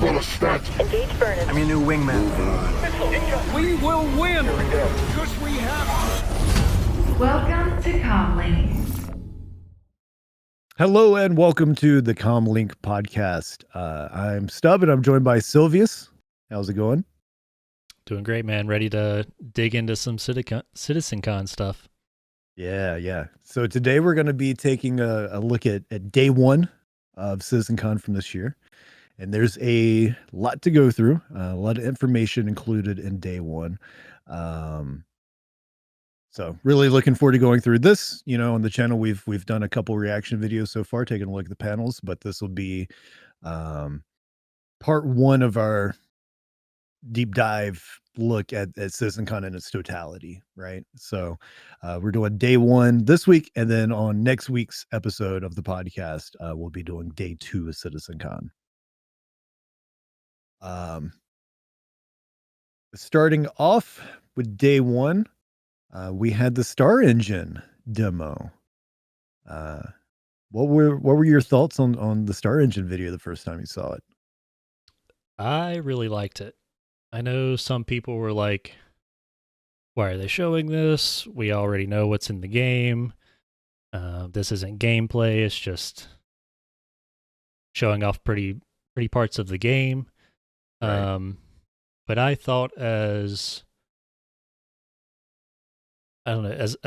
Engage Vernon. I'm your new wingman. We will win! Because we have... Welcome to CommLink. Hello and welcome to the CommLink Podcast. I'm Stubb and I'm joined by Silvius. How's it going? Doing great, man. Ready to dig into some CitizenCon stuff. Yeah. So today we're going to be taking a look at day one of CitizenCon from this year. And there's a lot to go through, a lot of information included in day one. So really looking forward to going through this. You know, on the channel, we've done a couple reaction videos so far, taking a look at the panels, but this will be part one of our deep dive look at CitizenCon in its totality, right? So we're doing day one this week, and then on next week's episode of the podcast, we'll be doing day two of CitizenCon. Starting off with day one, we had the Star Engine demo. What were your thoughts on the Star Engine video the first time you saw it? I really liked it. I know some people were like, why are they showing this? We already know what's in the game. This isn't gameplay. It's just showing off pretty parts of the game. Right. But I thought as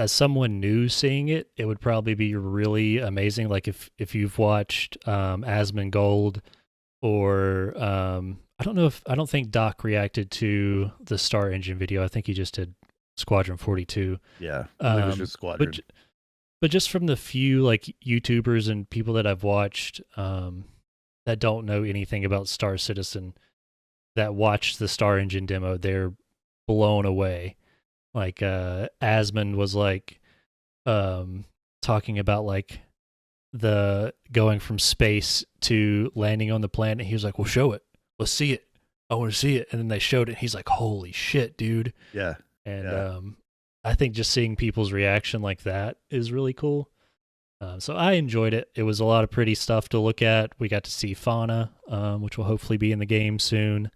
someone new seeing it, it would probably be really amazing. Like if you've watched Asmongold or I don't think Doc reacted to the Star Engine video. I think he just did Squadron 42. Yeah, it was just Squadron. But just from the few like YouTubers and people that I've watched that don't know anything about Star Citizen, that watched the Star Engine demo, they're blown away. Like Asmund was like talking about like the going from space to landing on the planet. He was like, well, show it. Let's see it. I want to see it. And then they showed it. He's like, holy shit, dude. Yeah. And I think just seeing people's reaction like that is really cool. So I enjoyed it. It was a lot of pretty stuff to look at. We got to see fauna, which will hopefully be in the game soon.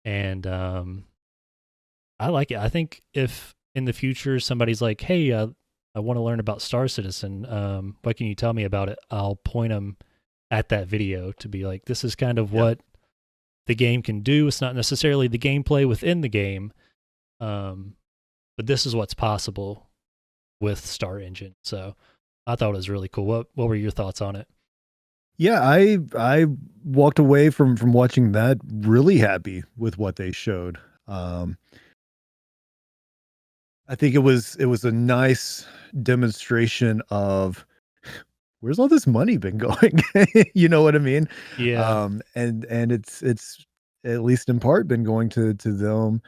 And I like it. I think if in the future somebody's like, hey, I want to learn about Star Citizen, what can you tell me about it? I'll point them at that video to be like, this is kind of what the game can do. It's not necessarily the gameplay within the game, but this is what's possible with Star Engine. So I thought it was really cool. What were your thoughts on it? Yeah, I walked away from watching that really happy with what they showed. I think it was a nice demonstration of where's all this money been going? You know what I mean? Yeah. And it's at least in part been going to them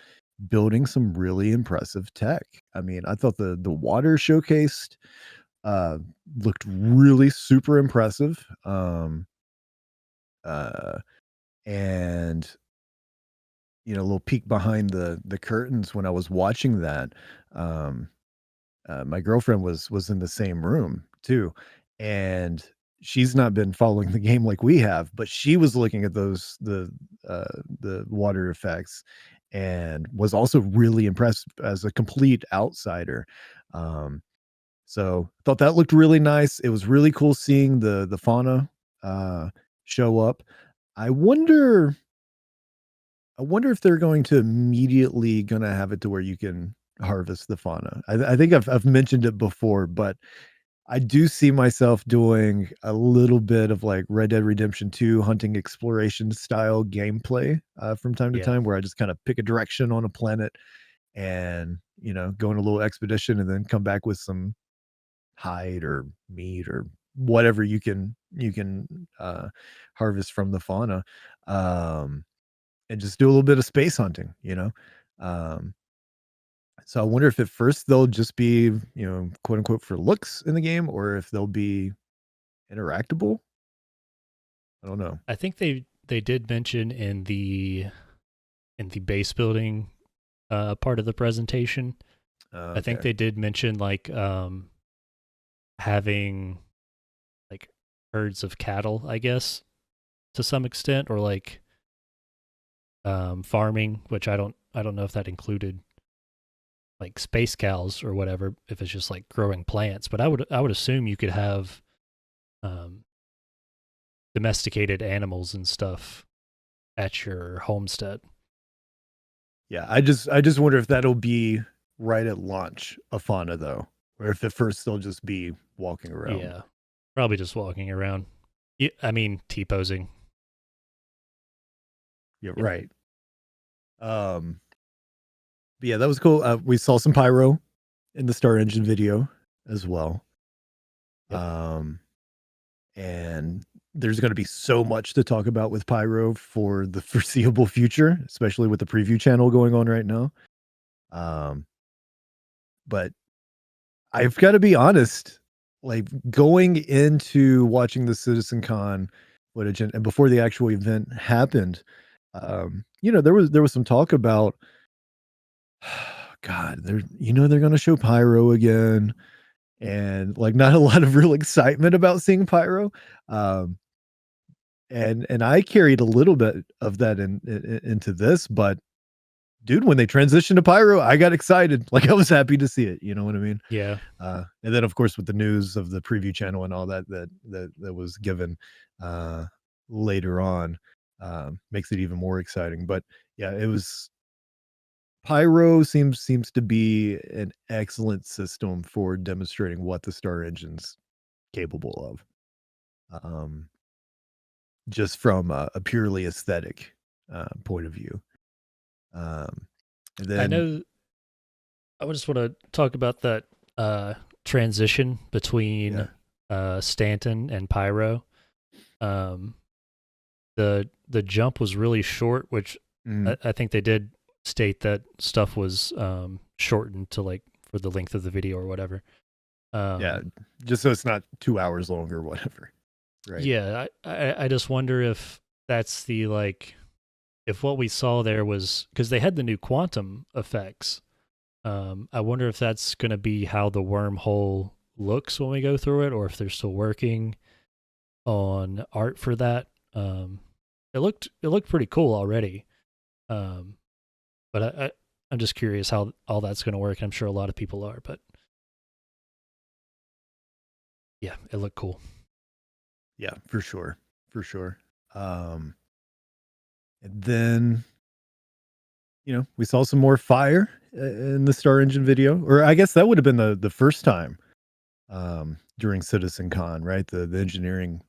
building some really impressive tech. I mean, I thought the water showcased looked really super impressive. And you know, a little peek behind the curtains when I was watching that. My girlfriend was in the same room too, and she's not been following the game like we have, but she was looking at the water effects and was also really impressed as a complete outsider. So thought that looked really nice. It was really cool seeing the fauna show up. I wonder if they're going to immediately gonna have it to where you can harvest the fauna. I think I've mentioned it before, but I do see myself doing a little bit of like Red Dead Redemption 2 hunting exploration style gameplay from time to time, where I just kind of pick a direction on a planet and, you know, go on a little expedition and then come back with some hide or meat or whatever you can harvest from the fauna. And just do a little bit of space hunting, you know? So I wonder if at first they'll just be, you know, quote unquote for looks in the game, or if they'll be interactable. I don't know. I think they did mention in the base building part of the presentation. I think they did mention like having like herds of cattle, I guess, to some extent, or like farming, which I don't know if that included like space cows or whatever, if it's just like growing plants. But I would assume you could have domesticated animals and stuff at your homestead. Yeah, I just wonder if that'll be right at launch of fauna though, or if at first they'll just be walking around. Yeah, probably just walking around. Yeah, I mean T-posing. Yeah, right. But yeah, that was cool. We saw some pyro in the Star Engine video as well. Yep. And there's going to be so much to talk about with pyro for the foreseeable future, especially with the preview channel going on right now. But I've got to be honest, like going into watching the CitizenCon footage and before the actual event happened, there was some talk about, God, they're going to show pyro again, and like not a lot of real excitement about seeing pyro. And I carried a little bit of that into this, but dude, when they transitioned to pyro, I got excited. Like I was happy to see it. You know what I mean? Yeah. And then of course with the news of the preview channel and all that was given later on, makes it even more exciting. But yeah, it was pyro seems to be an excellent system for demonstrating what the Star Engine's capable of. Just from a purely aesthetic point of view. And then I know I just want to talk about that transition between Stanton and Pyro. The jump was really short, which I think they did state that stuff was shortened to like for the length of the video or whatever. Yeah, just so it's not 2 hours long or whatever. Right. Yeah, I just wonder if that's the like if what we saw there was because they had the new quantum effects. I wonder if that's going to be how the wormhole looks when we go through it, or if they're still working on art for that. It looked pretty cool already, but I'm just curious how all that's going to work. I'm sure a lot of people are, but yeah, it looked cool. Yeah, for sure. And then, we saw some more fire in the Star Engine video, or I guess that would have been the first time during CitizenCon, right? The engineering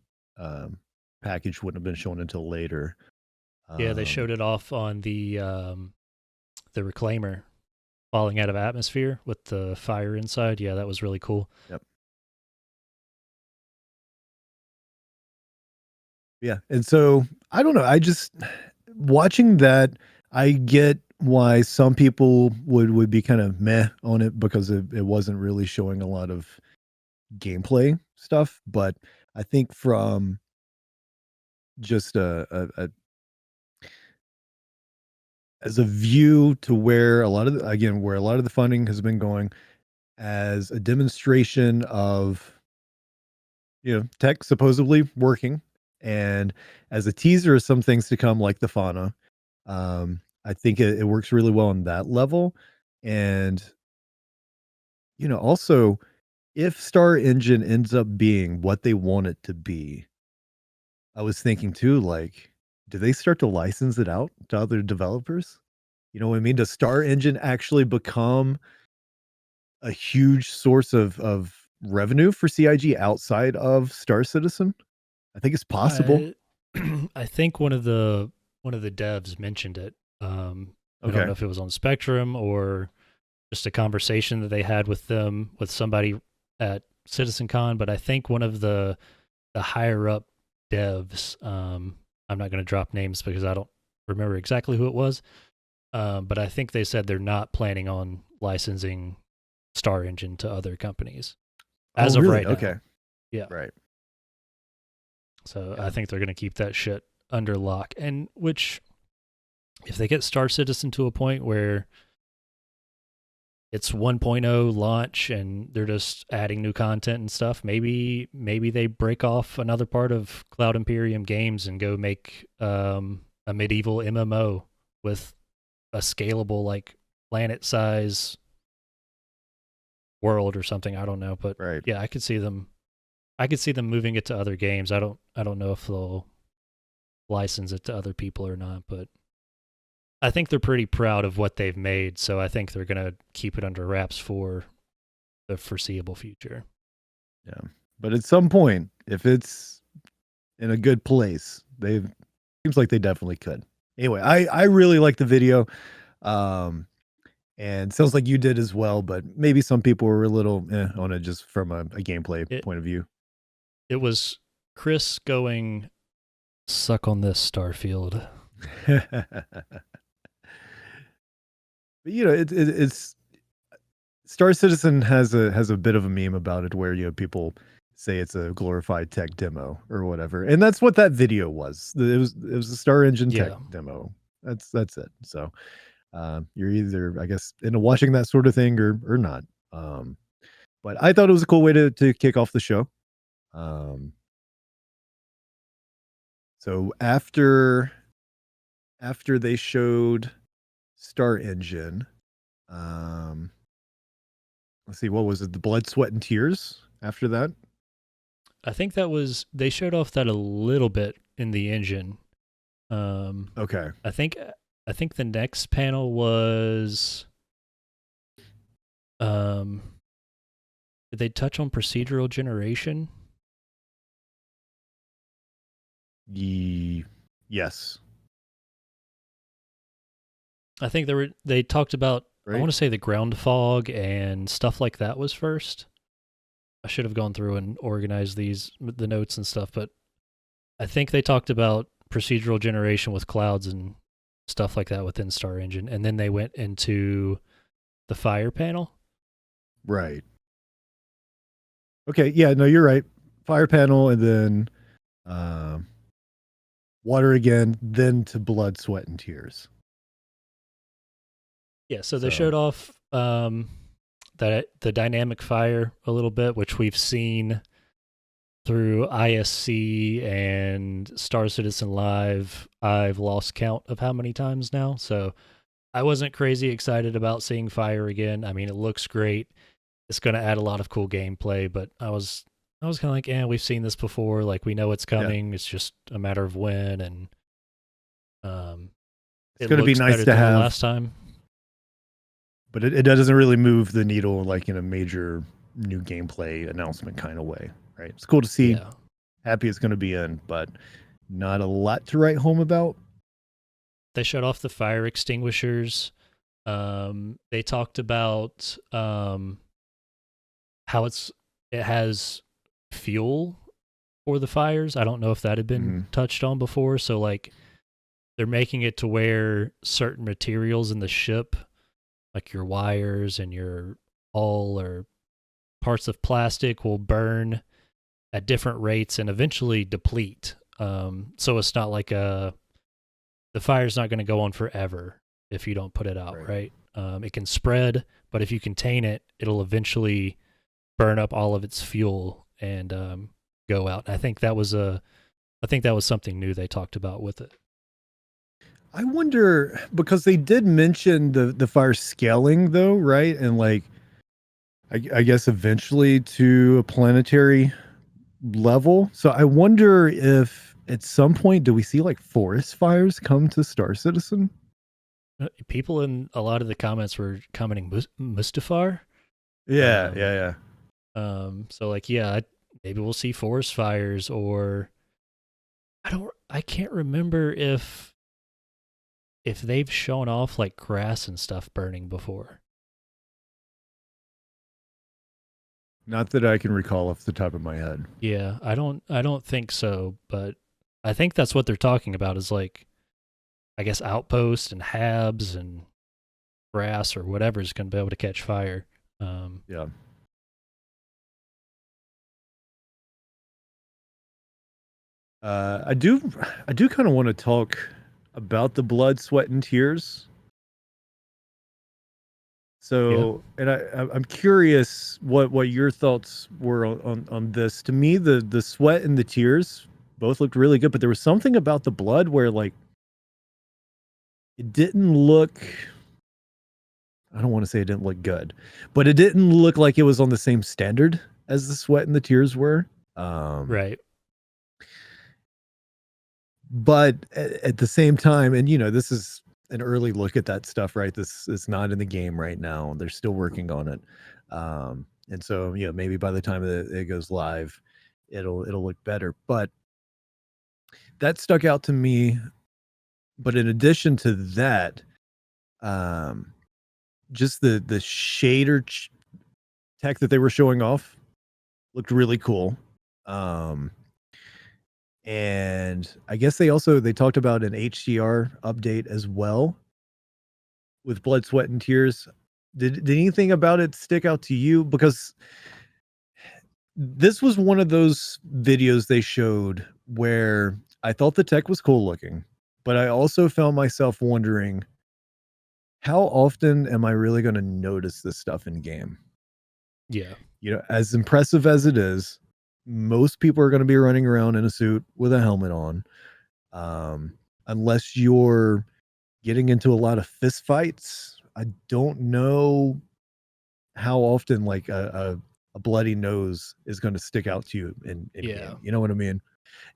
package wouldn't have been shown until later. Yeah, they showed it off on the reclaimer falling out of atmosphere with the fire inside. Yeah, that was really cool. Yep. Yeah. And so I don't know. I just watching that, I get why some people would be kind of meh on it because it wasn't really showing a lot of gameplay stuff. But I think from just as a view to where a lot of the funding has been going, as a demonstration of tech supposedly working, and as a teaser of some things to come like the fauna, I think it works really well on that level. And also, if Star Engine ends up being what they want it to be, I was thinking too, like, do they start to license it out to other developers? You know what I mean? Does Star Engine actually become a huge source of revenue for CIG outside of Star Citizen? I think it's possible. I think one of the devs mentioned it. I don't know if it was on Spectrum or just a conversation that they had with them with somebody at CitizenCon, but I think one of the higher up devs, I'm not going to drop names because I don't remember exactly who it was, but I think they said they're not planning on licensing Star Engine to other companies as of right now. Okay. Yeah. Right. So I think they're going to keep that shit under lock. And which, if they get Star Citizen to a point where it's 1.0 launch and they're just adding new content and stuff, maybe they break off another part of Cloud Imperium Games and go make a medieval MMO with a scalable like planet size world or something. I don't know, but Right. yeah, I could see them moving it to other games. I don't know if they'll license it to other people or not, but I think they're pretty proud of what they've made, so I think they're going to keep it under wraps for the foreseeable future. Yeah. But at some point, if it's in a good place, seems like they definitely could. Anyway, I really like the video. And sounds like you did as well, but maybe some people were a little on it just from a gameplay point of view. It was Chris going, suck on this, Starfield. But it's Star Citizen has a bit of a meme about it where people say it's a glorified tech demo or whatever, and that's what that video was. It was a Star Engine tech demo. That's it. So you're either, I guess, into watching that sort of thing or not. But I thought it was a cool way to kick off the show. So after they showed Star Engine, let's see, what was it? The Blood, Sweat, and Tears after that? I think they showed off that a little bit in the engine. Okay. I think the next panel was, did they touch on procedural generation? Yes. I think they talked about, right? I want to say the ground fog and stuff like that was first. I should have gone through and organized the notes and stuff, but I think they talked about procedural generation with clouds and stuff like that within Star Engine, and then they went into the fire panel. Right. Okay, yeah, no, you're right. Fire panel, and then water again, then to Blood, Sweat, and Tears. Yeah, so they showed off that the dynamic fire a little bit, which we've seen through ISC and Star Citizen Live. I've lost count of how many times now, so I wasn't crazy excited about seeing fire again. I mean, it looks great. It's going to add a lot of cool gameplay, but I was kind of like, we've seen this before. Like, we know it's coming. Yeah. It's just a matter of when, and it's going to be nice to have last time. But it doesn't really move the needle like in a major new gameplay announcement kind of way, right? It's cool to see. Yeah. Happy it's going to be in, but not a lot to write home about. They shut off the fire extinguishers. They talked about how it has fuel for the fires. I don't know if that had been touched on before. So like they're making it to where certain materials in the ship, like your wires and your hull or parts of plastic, will burn at different rates and eventually deplete. So it's not like the fire's not going to go on forever if you don't put it out, right? It can spread, but if you contain it, it'll eventually burn up all of its fuel and go out. And I think that was something new they talked about with it. I wonder, because they did mention the fire scaling though, right? And like, I guess eventually to a planetary level. So I wonder if at some point do we see like forest fires come to Star Citizen? People in a lot of the comments were commenting Mustafar. Yeah. So like, yeah, maybe we'll see forest fires, or I can't remember if they've shown off like grass and stuff burning before. Not that I can recall off the top of my head. Yeah, I don't think so, but I think that's what they're talking about, is like, I guess outposts and habs and grass or whatever is going to be able to catch fire. Yeah. I do kind of want to talk about the Blood, Sweat, and Tears. So, yeah. And I'm curious what your thoughts were on this. To me, the sweat and the tears both looked really good, but there was something about the blood where like it didn't look, I don't want to say it didn't look good, but it didn't look like it was on the same standard as the Sweat and the Tears were. Right. But at the same time, and this is an early look at that stuff, right? This is not in the game right now. They're still working on it. And so, maybe by the time it goes live, it'll look better. But that stuck out to me. But in addition to that, just the shader tech that they were showing off looked really cool. And I guess they talked about an HDR update as well with Blood, Sweat, and Tears. Did anything about it stick out to you? Because this was one of those videos they showed where I thought the tech was cool looking, but I also found myself wondering, how often am I really going to notice this stuff in game? Yeah. As impressive as it is, most people are going to be running around in a suit with a helmet on, unless you're getting into a lot of fist fights. I don't know how often like a bloody nose is going to stick out to you in game. You know what I mean?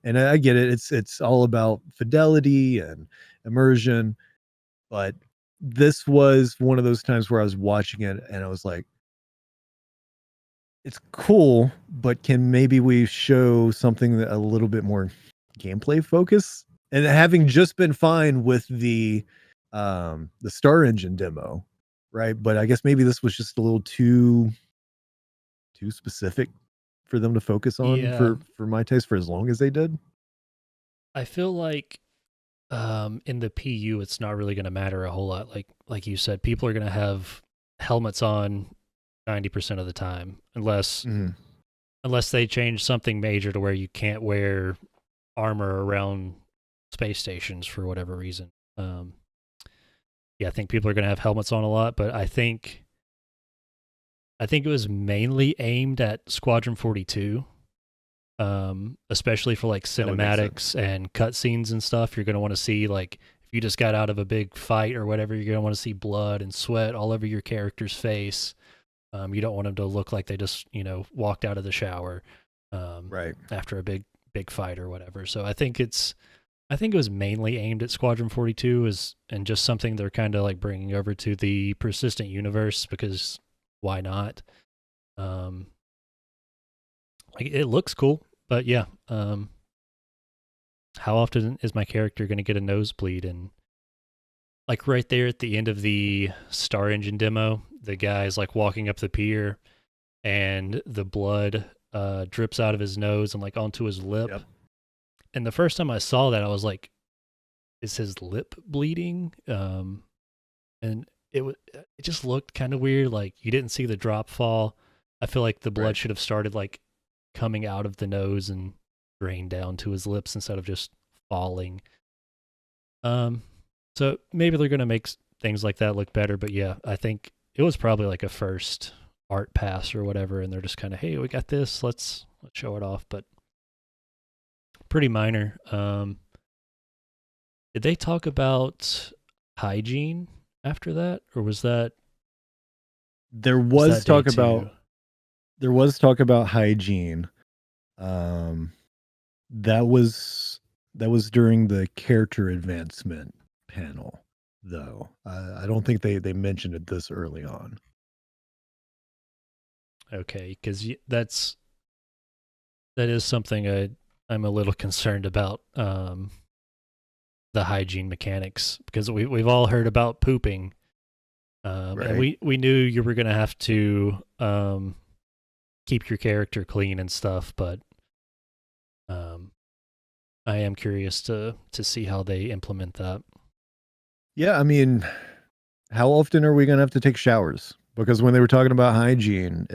And I get it. It's all about fidelity and immersion, but this was one of those times where I was watching it and I was like, it's cool, but can maybe we show something that a little bit more gameplay focus? And having just been fine with the Star Engine demo, right? But I guess maybe this was just a little too specific for them to focus on for my taste for as long as they did. I feel like in the PU it's not really going to matter a whole lot. Like you said, people are going to have helmets on 90% of the time, unless they change something major to where you can't wear armor around space stations for whatever reason. I think people are going to have helmets on a lot, but I think it was mainly aimed at Squadron 42, especially for like cinematics and cutscenes and stuff. You're going to want to see, like, if you just got out of a big fight or whatever, you're going to want to see blood and sweat all over your character's face. You don't want them to look like they just, walked out of the shower right after a big fight or whatever. So I think it was mainly aimed at Squadron 42 and just something they're kind of like bringing over to the persistent universe, because why not? It looks cool, but yeah. How often is my character going to get a nosebleed? And like right there at the end of the Star Engine demo, the guy's like walking up the pier and the blood drips out of his nose and like onto his lip. Yep. And the first time I saw that, I was like, is his lip bleeding? And it just looked kind of weird. Like, you didn't see the drop fall. I feel like the blood should have started like coming out of the nose and drained down to his lips instead of just falling. So maybe they're going to make things like that look better. But yeah, I think it was probably like a first art pass or whatever, and they're just kind of, hey, we got this. Let's show it off. But pretty minor. Did they talk about hygiene after that, or was that? There was talk about hygiene. That was during the character advancement panel, though. I don't think they mentioned it this early on. Okay, because that is something I'm a little concerned about. The hygiene mechanics, because we've all heard about pooping, and we knew you were going to have to keep your character clean and stuff, but I am curious to see how they implement that. Yeah, I mean, how often are we going to have to take showers? Because when they were talking about hygiene,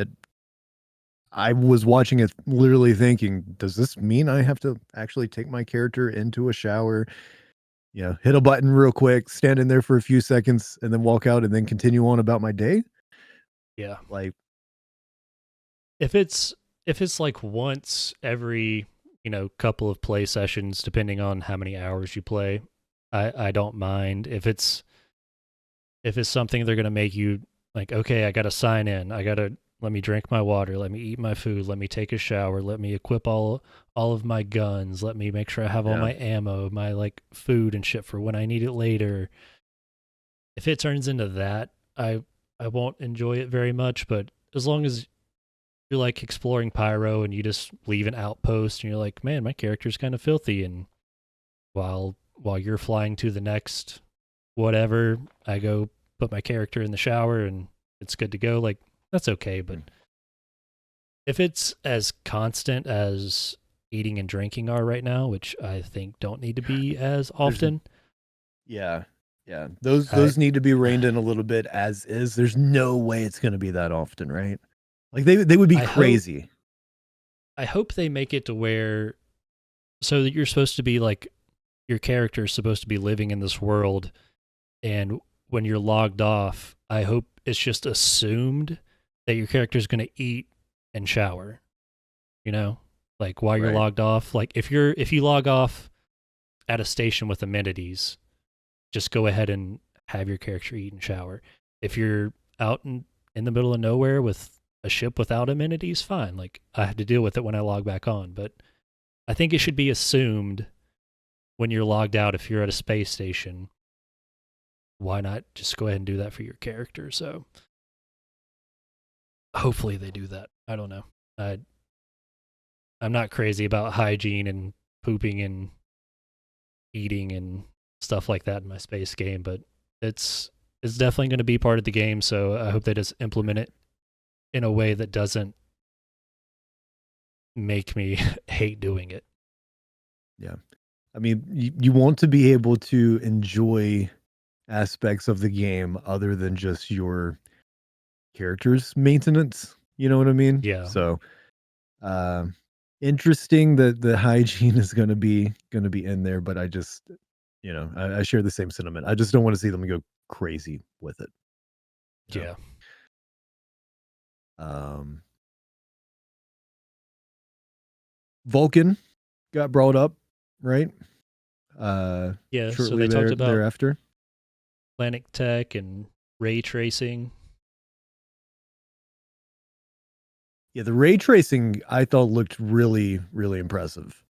I was watching it literally thinking, does this mean I have to actually take my character into a shower, hit a button real quick, stand in there for a few seconds, and then walk out and then continue on about my day? Yeah. Like, if it's like once every, couple of play sessions, depending on how many hours you play, I don't mind if it's something they're gonna make you like, okay, I gotta sign in, let me drink my water, let me eat my food, let me take a shower, let me equip all of my guns, let me make sure I have all Yeah. my ammo, my like food and shit for when I need it later. If it turns into that, I won't enjoy it very much, but as long as you're like exploring Pyro and you just leave an outpost and you're like, man, my character's kind of filthy, and while you're flying to the next whatever, I go put my character in the shower and it's good to go, like that's okay. But if it's as constant as eating and drinking are right now, which I think don't need to be as often. Yeah. Those need to be reined in a little bit as is. There's no way it's going to be that often, right? Like they would be crazy. I hope they make it to where, so that you're supposed to be like, your character is supposed to be living in this world, and when you're logged off, I hope it's just assumed that your character is going to eat and shower, you know, like while you're logged off. Like if you log off at a station with amenities, just go ahead and have your character eat and shower. If you're out in the middle of nowhere with a ship without amenities, fine. Like I have to deal with it when I log back on, but I think it should be assumed when you're logged out, if you're at a space station, why not just go ahead and do that for your character? So hopefully they do that. I don't know. I'm not crazy about hygiene and pooping and eating and stuff like that in my space game, but it's definitely going to be part of the game. So I hope they just implement it in a way that doesn't make me hate doing it. Yeah. I mean, you want to be able to enjoy aspects of the game other than just your character's maintenance. You know what I mean? Yeah. So, interesting that the hygiene is going to be in there, but I just, I share the same sentiment. I just don't want to see them go crazy with it. Yeah. Vulcan got brought up, right? Yeah. So Shortly they talked about thereafter. planet tech and ray tracing. Yeah, the ray tracing I thought looked really, really impressive.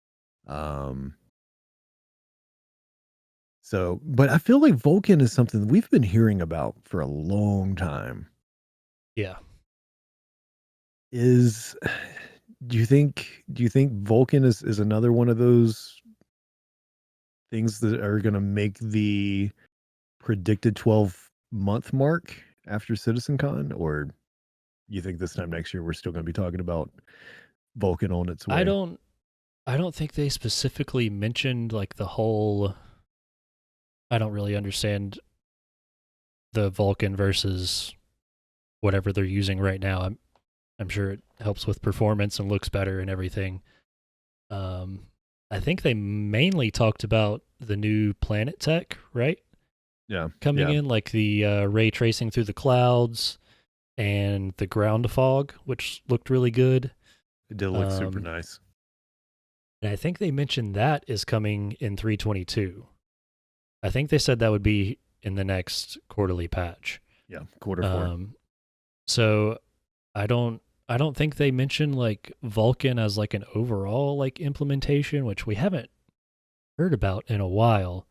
So, but I feel like Vulcan is something we've been hearing about for a long time. Yeah. Do you think Vulcan is another one of those things that are going to make the predicted 12-month mark after CitizenCon, or you think this time next year we're still going to be talking about Vulcan on its way? I don't think they specifically mentioned like the whole, I don't really understand the Vulcan versus whatever they're using right now. I'm sure it helps with performance and looks better and everything. I think they mainly talked about the new planet tech, right? Yeah. Coming in, like the ray tracing through the clouds and the ground fog, which looked really good. It did look super nice. And I think they mentioned that is coming in 3.22. I think they said that would be in the next quarterly patch. Yeah, quarter 4. So I don't think they mentioned like Vulcan as like an overall like implementation, which we haven't heard about in a while.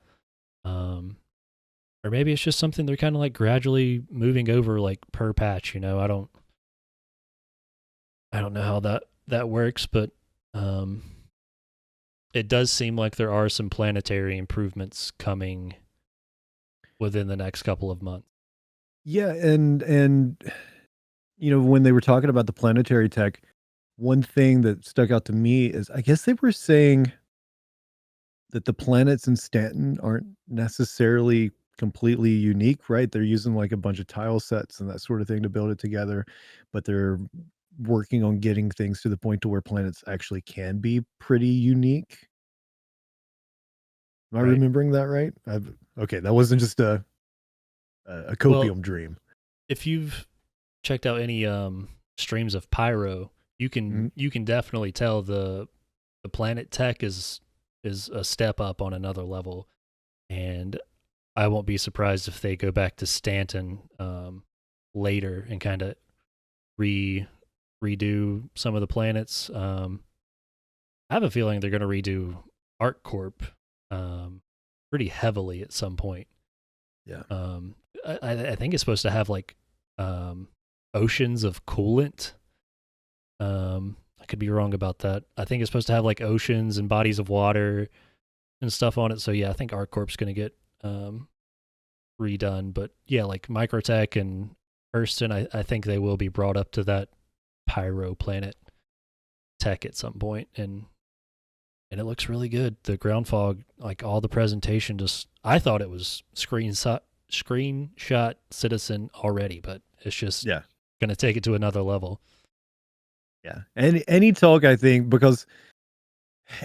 Or maybe it's just something they're kind of like gradually moving over like per patch, you know. I don't know how that works, but it does seem like there are some planetary improvements coming within the next couple of months. Yeah, and when they were talking about the planetary tech, one thing that stuck out to me is I guess they were saying that the planets in Stanton aren't necessarily completely unique, right? They're using like a bunch of tile sets and that sort of thing to build it together, but they're working on getting things to the point to where planets actually can be pretty unique. Am I remembering that right? Okay, that wasn't just a copium dream. If you've checked out any streams of Pyro, you can definitely tell the planet tech is a step up on another level. and I won't be surprised if they go back to Stanton later and kind of redo some of the planets. I have a feeling they're going to redo ArcCorp pretty heavily at some point. Yeah. I think it's supposed to have like oceans of coolant. I could be wrong about that. I think it's supposed to have like oceans and bodies of water and stuff on it. So yeah, I think ArcCorp's going to get redone. But yeah, like Microtech and Hurston, I think they will be brought up to that Pyro planet tech at some point, and it looks really good. The ground fog, like all the presentation, just Mm-hmm. I thought it was screenshot Citizen already, but it's just Yeah. going to take it to another level. Yeah. Any talk, I think, because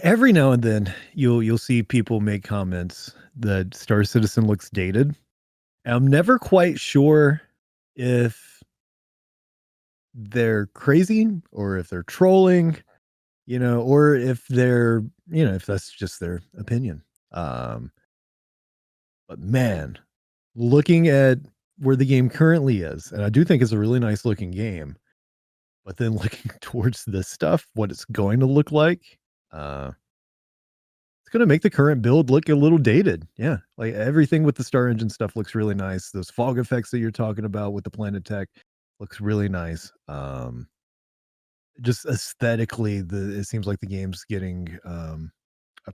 every now and then you'll see people make comments that Star Citizen looks dated. And I'm never quite sure if they're crazy or if they're trolling, or if they're, if that's just their opinion. But man, looking at where the game currently is, and I do think it's a really nice looking game, but then looking towards this stuff, what it's going to look like, it's going to make the current build look a little dated. Yeah. Like everything with the Star Engine stuff looks really nice. Those fog effects that you're talking about with the Planet Tech looks really nice. Just aesthetically, it seems like the game's getting a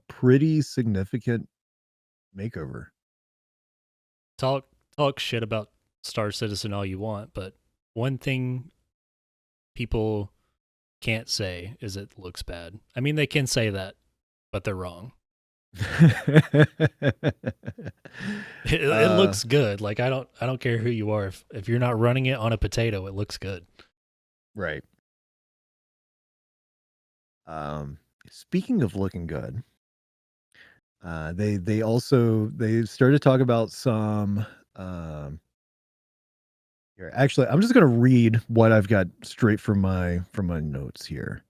pretty significant makeover. Talk shit about Star Citizen all you want, but one thing people can't say is it looks bad. I mean, they can say that, but they're wrong. It looks good. Like I don't care who you are. If you're not running it on a potato, it looks good. Right. Speaking of looking good, they started to talk about some here. Actually, I'm just gonna read what I've got straight from my notes here.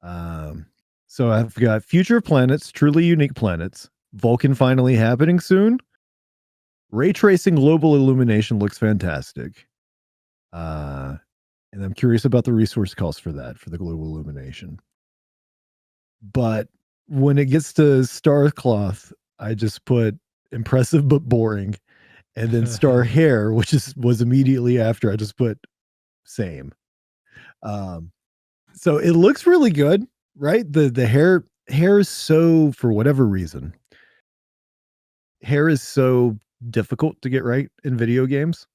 So I've got future planets, truly unique planets, Vulcan finally happening soon. Ray tracing global illumination looks fantastic. And I'm curious about the resource costs for that, for the global illumination. But when it gets to Starcloth, I just put impressive but boring. And then Star Hair, which was immediately after, I just put same. So it looks really good, right? The hair is so, for whatever reason, hair is so difficult to get right in video games.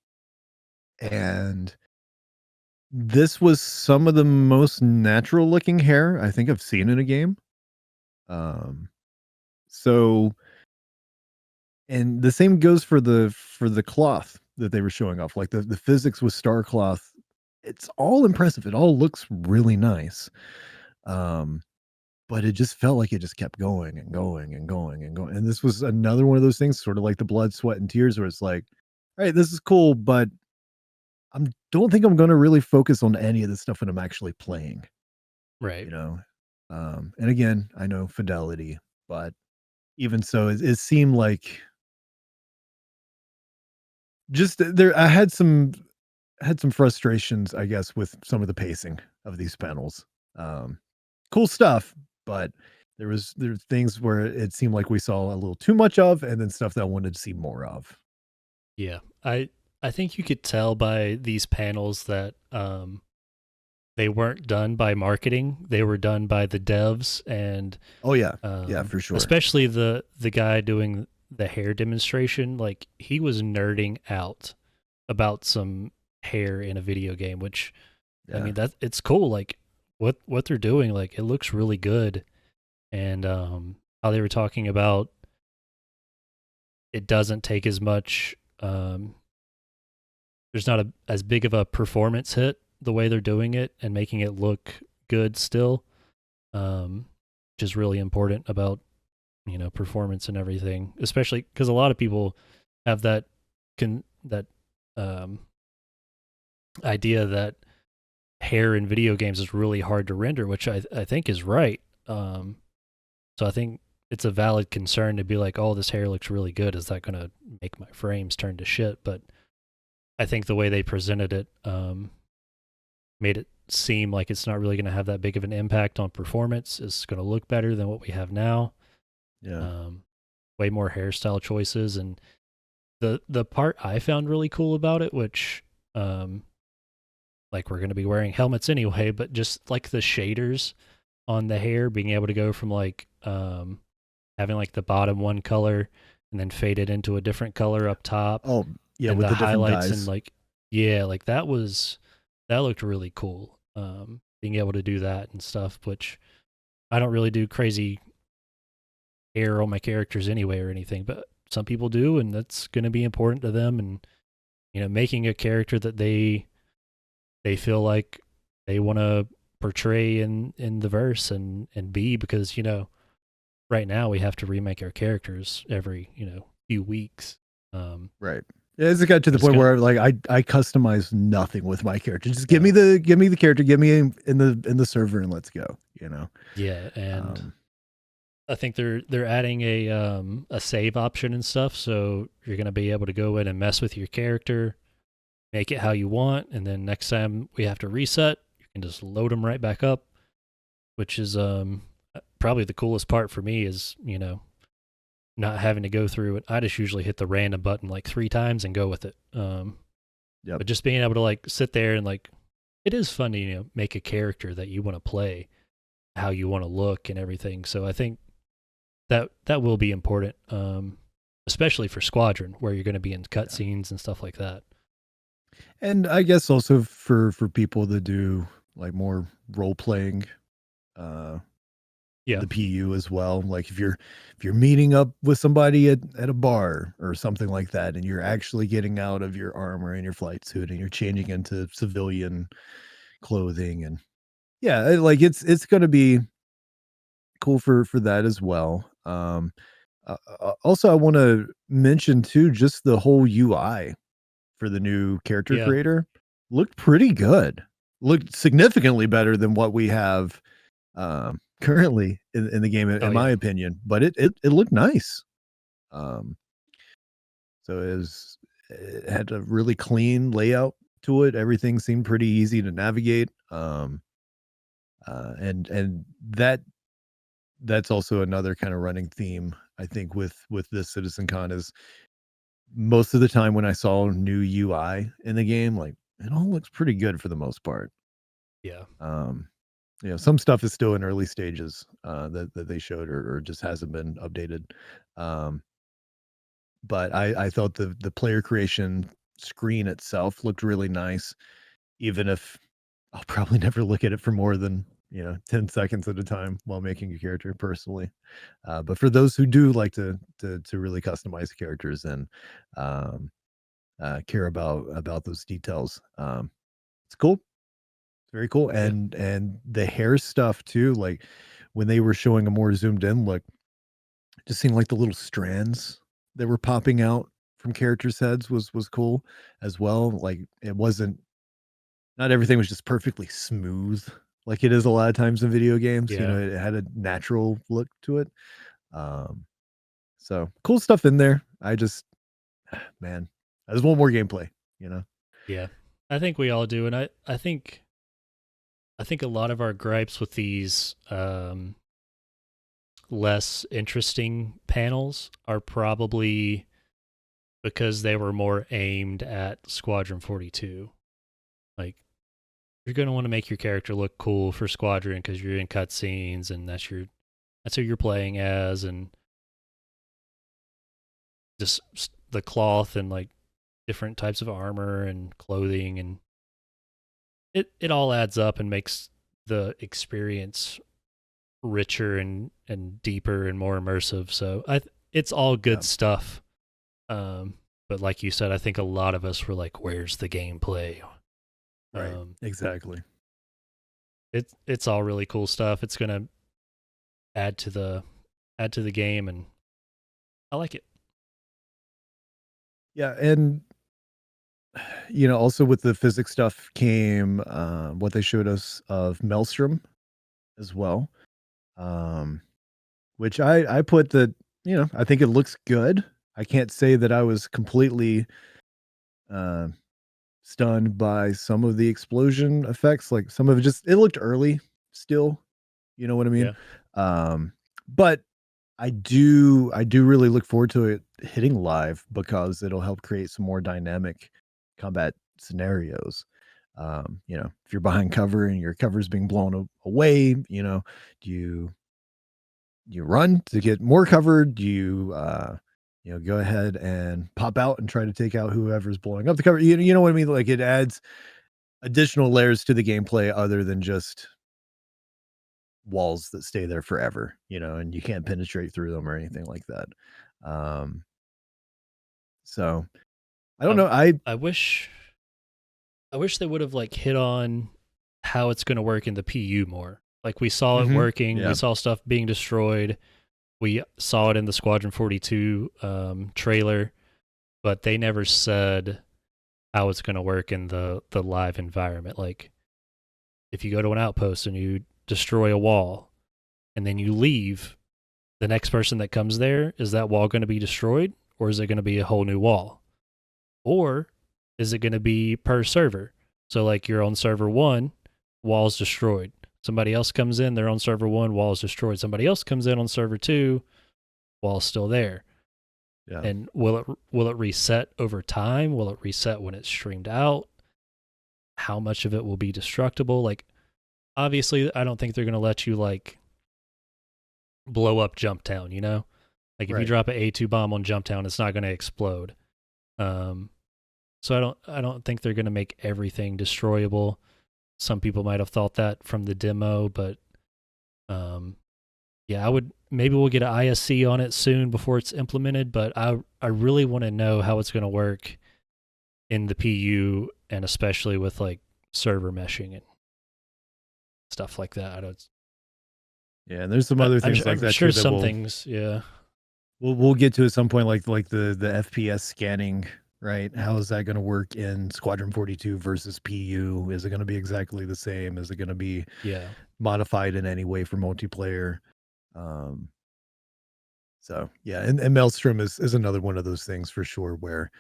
And this was some of the most natural looking hair I think I've seen in a game. So, and the same goes for the cloth that they were showing off, like the physics with Star Cloth. It's all impressive. It all looks really nice. But it just felt like it just kept going and going and going and going. And this was another one of those things, sort of like the blood, sweat, and tears, where it's like, all right, this is cool, but don't think I'm going to really focus on any of this stuff when I'm actually playing. Right. And again, I know fidelity, but even so, it seemed like just there. I had some frustrations, I guess, with some of the pacing of these panels. Cool stuff, but there's things where it seemed like we saw a little too much of, and then stuff that I wanted to see more of. Yeah, I think you could tell by these panels that they weren't done by marketing. They were done by the devs and oh yeah, yeah, for sure. Especially the guy doing the hair demonstration, like he was nerding out about some hair in a video game, which I mean that it's cool. Like what they're doing, like it looks really good. And how they were talking about it doesn't take as much there's not as big of a performance hit the way they're doing it and making it look good still, which is really important about performance and everything, especially because a lot of people have that idea that hair in video games is really hard to render, which I think is right. So I think it's a valid concern to be like, oh, this hair looks really good. Is that going to make my frames turn to shit? But I think the way they presented it made it seem like it's not really going to have that big of an impact on performance. It's going to look better than what we have now. Yeah. Way more hairstyle choices. And the part I found really cool about it, which like we're going to be wearing helmets anyway, but just like the shaders on the hair, being able to go from like having like the bottom one color and then fade it into a different color up top. Oh, yeah, and with the the different highlights dyes. and like, yeah, like that looked really cool. Being able to do that and stuff, which I don't really do crazy hair on my characters anyway or anything, but some people do, and that's going to be important to them. And making a character that they feel like they want to portray in the verse and be, because right now we have to remake our characters every few weeks. Right. Yeah, it's got to the It's point gonna- where like I customize nothing with my character. Just give me the character, give me in the server, and let's go. Yeah, and I think they're adding a save option and stuff, so you're gonna be able to go in and mess with your character, make it how you want, and then next time we have to reset, you can just load them right back up, which is probably the coolest part for me is not having to go through it. I just usually hit the random button like 3 times and go with it. Yep. But just being able to like sit there and like, it is fun to make a character that you want to play, how you want to look and everything. So I think that will be important, especially for Squadron, where you're going to be in cutscenes and stuff like that. And I guess also for people that do like more role playing, Yeah. the PU as well. Like if you're meeting up with somebody at a bar or something like that, and you're actually getting out of your armor and your flight suit and you're changing into civilian clothing, and yeah, like it's going to be cool for that as well. Also, I want to mention too, just the whole UI for the new character Yeah. creator looked pretty good. Looked significantly better than what we have currently in the game, in my opinion. But it looked nice. So it had a really clean layout to it. Everything seemed pretty easy to navigate. And that's also another kind of running theme, I think, with this CitizenCon, is most of the time when I saw new UI in the game, like it all looks pretty good for the most part. Yeah. Some stuff is still in early stages that they showed or just hasn't been updated. But I thought the player creation screen itself looked really nice, even if I'll probably never look at it for more than 10 seconds at a time while making a character personally. But for those who do like to really customize characters and care about those details, it's cool. It's very cool. And the hair stuff too, like when they were showing a more zoomed in look, just seeing like the little strands that were popping out from characters' heads was cool as well. Like it wasn't, not everything was just perfectly smooth like it is a lot of times in video games. Yeah. It had a natural look to it. So cool stuff in there. I just want more gameplay, Yeah. I think we all do. And I think a lot of our gripes with these less interesting panels are probably because they were more aimed at Squadron 42. Like, you're going to want to make your character look cool for Squadron because you're in cutscenes and that's who you're playing as, and just the cloth and like different types of armor and clothing, and it all adds up and makes the experience richer and deeper and more immersive. So it's all good stuff. But like you said, I think a lot of us were like, where's the gameplay? Right. Exactly. It's all really cool stuff. It's gonna add to the game, and I like it. Yeah, and also with the physics stuff came what they showed us of Maelstrom as well, which I put that, I think it looks good. I can't say that I was completely stunned by some of the explosion effects. Like some of it looked early still. You know what I mean? Yeah. But I do really look forward to it hitting live because it'll help create some more dynamic combat scenarios. If you're behind cover and your cover's being blown away, do you run to get more cover? Do you go ahead and pop out and try to take out whoever's blowing up the cover? You know what I mean? Like it adds additional layers to the gameplay other than just walls that stay there forever, and you can't penetrate through them or anything like that. Um, so I don't know. I wish they would have like hit on how it's going to work in the PU more. Like we saw it working, Yeah. we saw stuff being destroyed. We saw it in the Squadron 42 trailer, but they never said how it's going to work in the live environment. Like if you go to an outpost and you destroy a wall and then you leave, the next person that comes there, is that wall going to be destroyed, or is it going to be a whole new wall? Or is it going to be per server? So like you're on server 1, wall's destroyed. Somebody else comes in, they're on server 1, wall's destroyed. Somebody else comes in on server 2, wall's still there. Yeah. And will it reset over time? Will it reset when it's streamed out? How much of it will be destructible? Like obviously I don't think they're going to let you like blow up Jumptown, Like if you Right. drop an A2 bomb on Jumptown, it's not going to explode. So I don't think they're going to make everything destroyable. Some people might have thought that from the demo, but yeah, maybe we'll get an ISC on it soon before it's implemented, but I really want to know how it's going to work in the PU, and especially with like server meshing and stuff like that. Yeah, and there's some other things like I'm that sure too that some things, yeah. we'll get to at some point, like the FPS scanning, right? How is that going to work in Squadron 42 versus PU? Is it going to be exactly the same? Is it going to be modified in any way for multiplayer? So yeah, and Maelstrom is another one of those things for sure where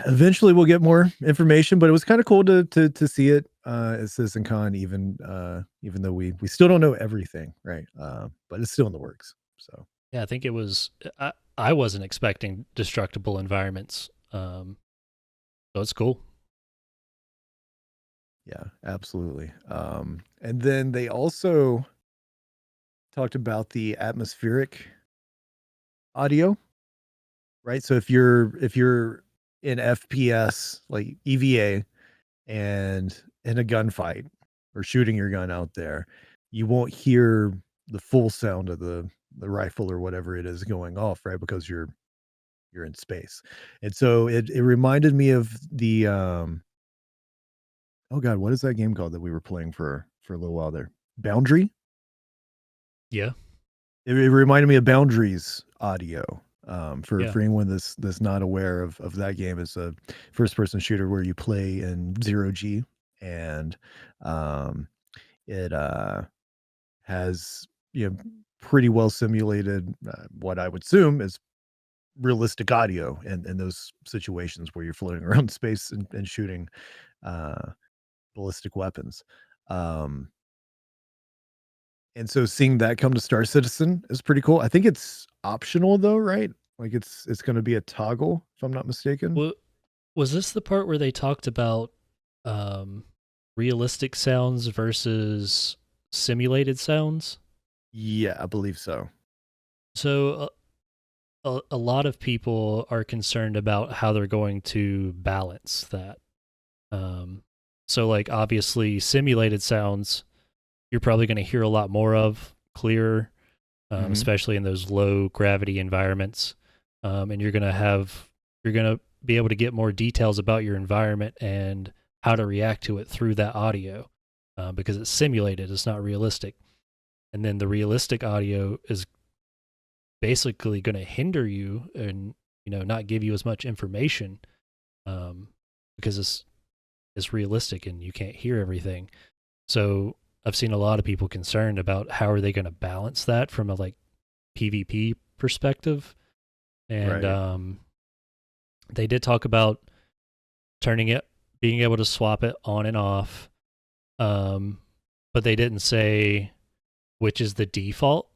eventually we'll get more information, but it was kind of cool to see it at CitizenCon, even though we still don't know everything, right? But it's still in the works. So yeah, I think it was. I wasn't expecting destructible environments, so it's cool. Yeah, absolutely. And then they also talked about the atmospheric audio, right? So if you're in FPS like EVA and in a gunfight or shooting your gun out there, you won't hear the full sound of the rifle or whatever it is going off, right? Because you're in space. And so it reminded me of the oh god, what is that game called that we were playing for a little while there? Boundary? Yeah. It reminded me of Boundaries audio. For Yeah. anyone that's not aware of that game, it's a first person shooter where you play in 0G, and it has pretty well simulated what I would assume is realistic audio in those situations where you're floating around space and shooting ballistic weapons. And so seeing that come to Star Citizen is pretty cool. I think it's optional though, right? Like it's going to be a toggle, if I'm not mistaken. Well, was this the part where they talked about realistic sounds versus simulated sounds? Yeah, I believe so. So a lot of people are concerned about how they're going to balance that. So like obviously simulated sounds, you're probably going to hear a lot more of, clearer, especially in those low gravity environments. And you're going to be able to get more details about your environment and how to react to it through that audio, because it's simulated, it's not realistic. And then the realistic audio is basically going to hinder you and not give you as much information, because it's realistic and you can't hear everything. So I've seen a lot of people concerned about how are they going to balance that from a like PvP perspective. And Right. they did talk about being able to swap it on and off. But they didn't say which is the default.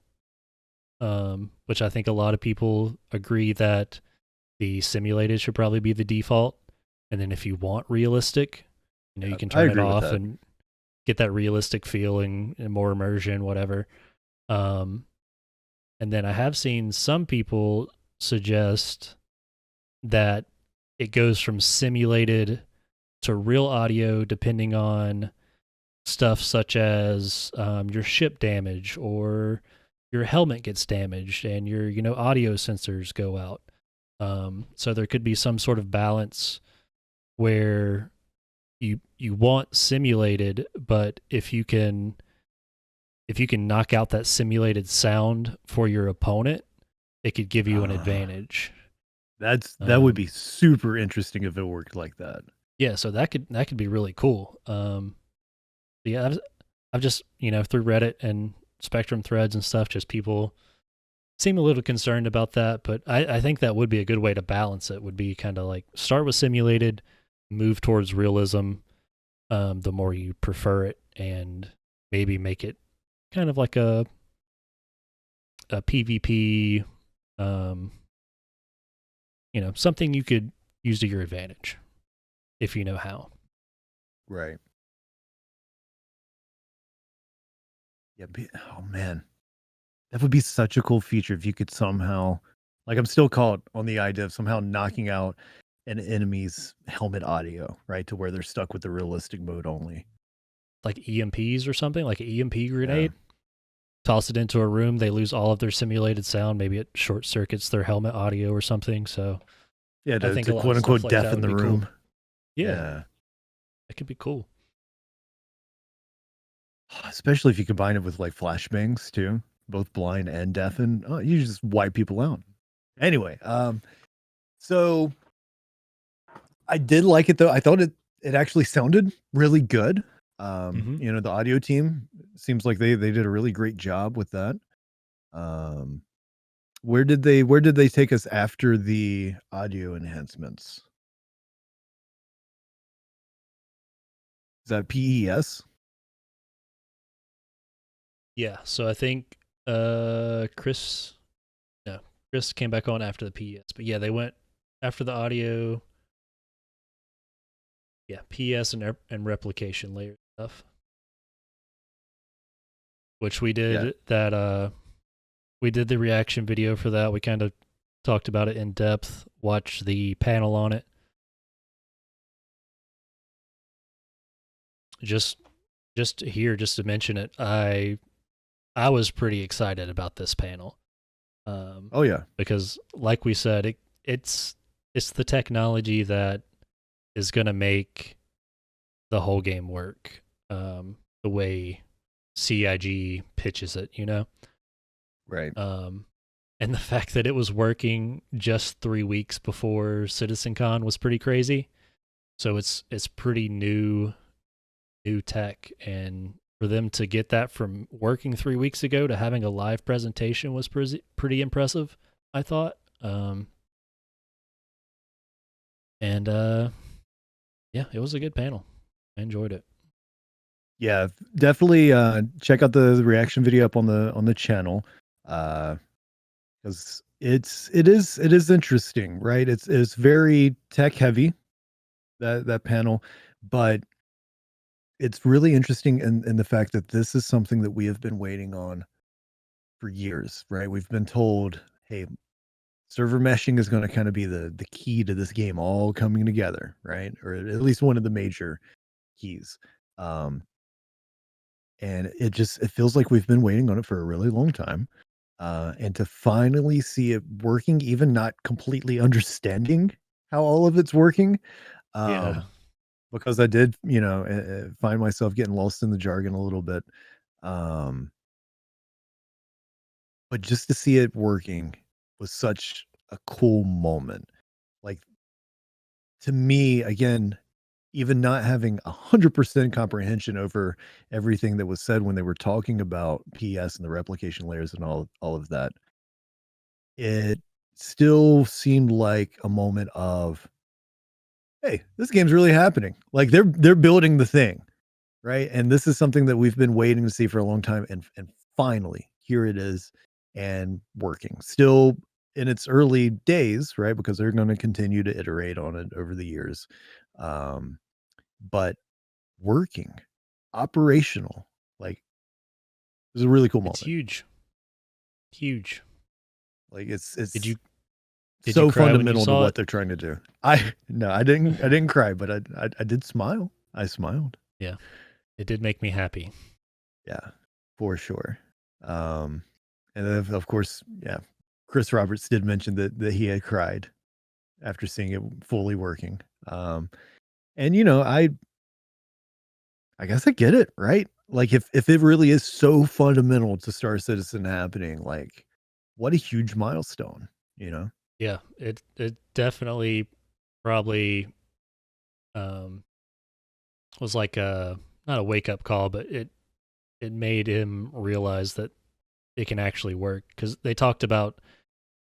Which I think a lot of people agree that the simulated should probably be the default. And then if you want realistic, you Yeah, can I turn it agree with off that. and get that realistic feeling and more immersion, whatever. Um, and then I have seen some people suggest that it goes from simulated to real audio depending on stuff such as your ship damage or your helmet gets damaged and your audio sensors go out. So there could be some sort of balance where you want simulated, but if you can knock out that simulated sound for your opponent, it could give you an Ah, advantage. that would Um, be super interesting if it worked like that. yeah, so that could be really cool. Yeah, I've just through Reddit and Spectrum threads and stuff, just people seem a little concerned about that. But I think that would be a good way to balance it. Would be kind of like start with simulated, move towards realism. The more you prefer it, and maybe make it kind of like a PvP, um, something you could use to your advantage if you know how. Right. Yeah. Oh man, that would be such a cool feature if you could somehow, like, I'm still caught on the idea of somehow knocking out an enemy's helmet audio, right, to where they're stuck with the realistic mode only. Like EMPs or something, like an EMP Yeah. grenade. Toss it into a room, they lose all of their simulated sound. Maybe it short circuits their helmet audio or something. So Yeah. I think a To lot of quote stuff unquote like that deafen would the be cool. room. Yeah, Yeah. that could be cool. Especially if you combine it with like flashbangs too, both blind and deafen. Oh, you just wipe people out. Anyway, so I did like it though. I thought it actually sounded really good. Hmm. The audio team seems like they did a really great job with that. Um, where did they take us after the audio enhancements? Is that PES? Yeah, so I think Chris, no, Chris came back on after the PS, but yeah, they went after the audio. Yeah, PS and replication layer stuff, which we Yeah, did that. We did the reaction video for that. We kind of talked about it in depth. Watched the panel on it. Just just to mention it, I was pretty excited about this panel, oh yeah, because like we said, it's the technology that is going to make the whole game work, the way CIG pitches it, right. um, and the fact that it was working just 3 weeks before CitizenCon was pretty crazy. So it's pretty new tech, and for them to get that from working 3 weeks ago to having a live presentation was pretty impressive, I thought. And yeah, it was a good panel. I enjoyed it. Yeah, definitely check out the reaction video up on the channel. Because it is interesting, right? It's very tech heavy, that panel, but it's really interesting in the fact that this is something that we have been waiting on for years, right? We've been told, hey, server meshing is going to kind of be the key to this game all coming together, right? Or at least one of the major keys. Um, and it feels like we've been waiting on it for a really long time. And to finally see it working, even not completely understanding how all of it's working, Yeah. um, because I did, find myself getting lost in the jargon a little bit. Um, but just to see it working was such a cool moment. Like, to me, again, even not having 100% comprehension over everything that was said when they were talking about PS and the replication layers and all of that, it still seemed like a moment of, hey, this game's really happening. Like they're building the thing, right? And this is something that we've been waiting to see for a long time, and finally here it is and working. Still in its early days, right? Because they're going to continue to iterate on it over the years. But working, operational, like it was a really cool moment. It's huge. Like it's Did you so cry when you fundamental to saw what it? they're trying to do. I didn't cry, but I did smile. I smiled. Yeah, it did make me happy. Yeah, for sure. And then of course, yeah, Chris Roberts did mention that he had cried after seeing it fully working. And you know, I guess I get it, right? Like if it really is so fundamental to Star Citizen happening, like what a huge milestone, you know? Yeah, it definitely probably was like a not a wake up call, but it made him realize that it can actually work, because they talked about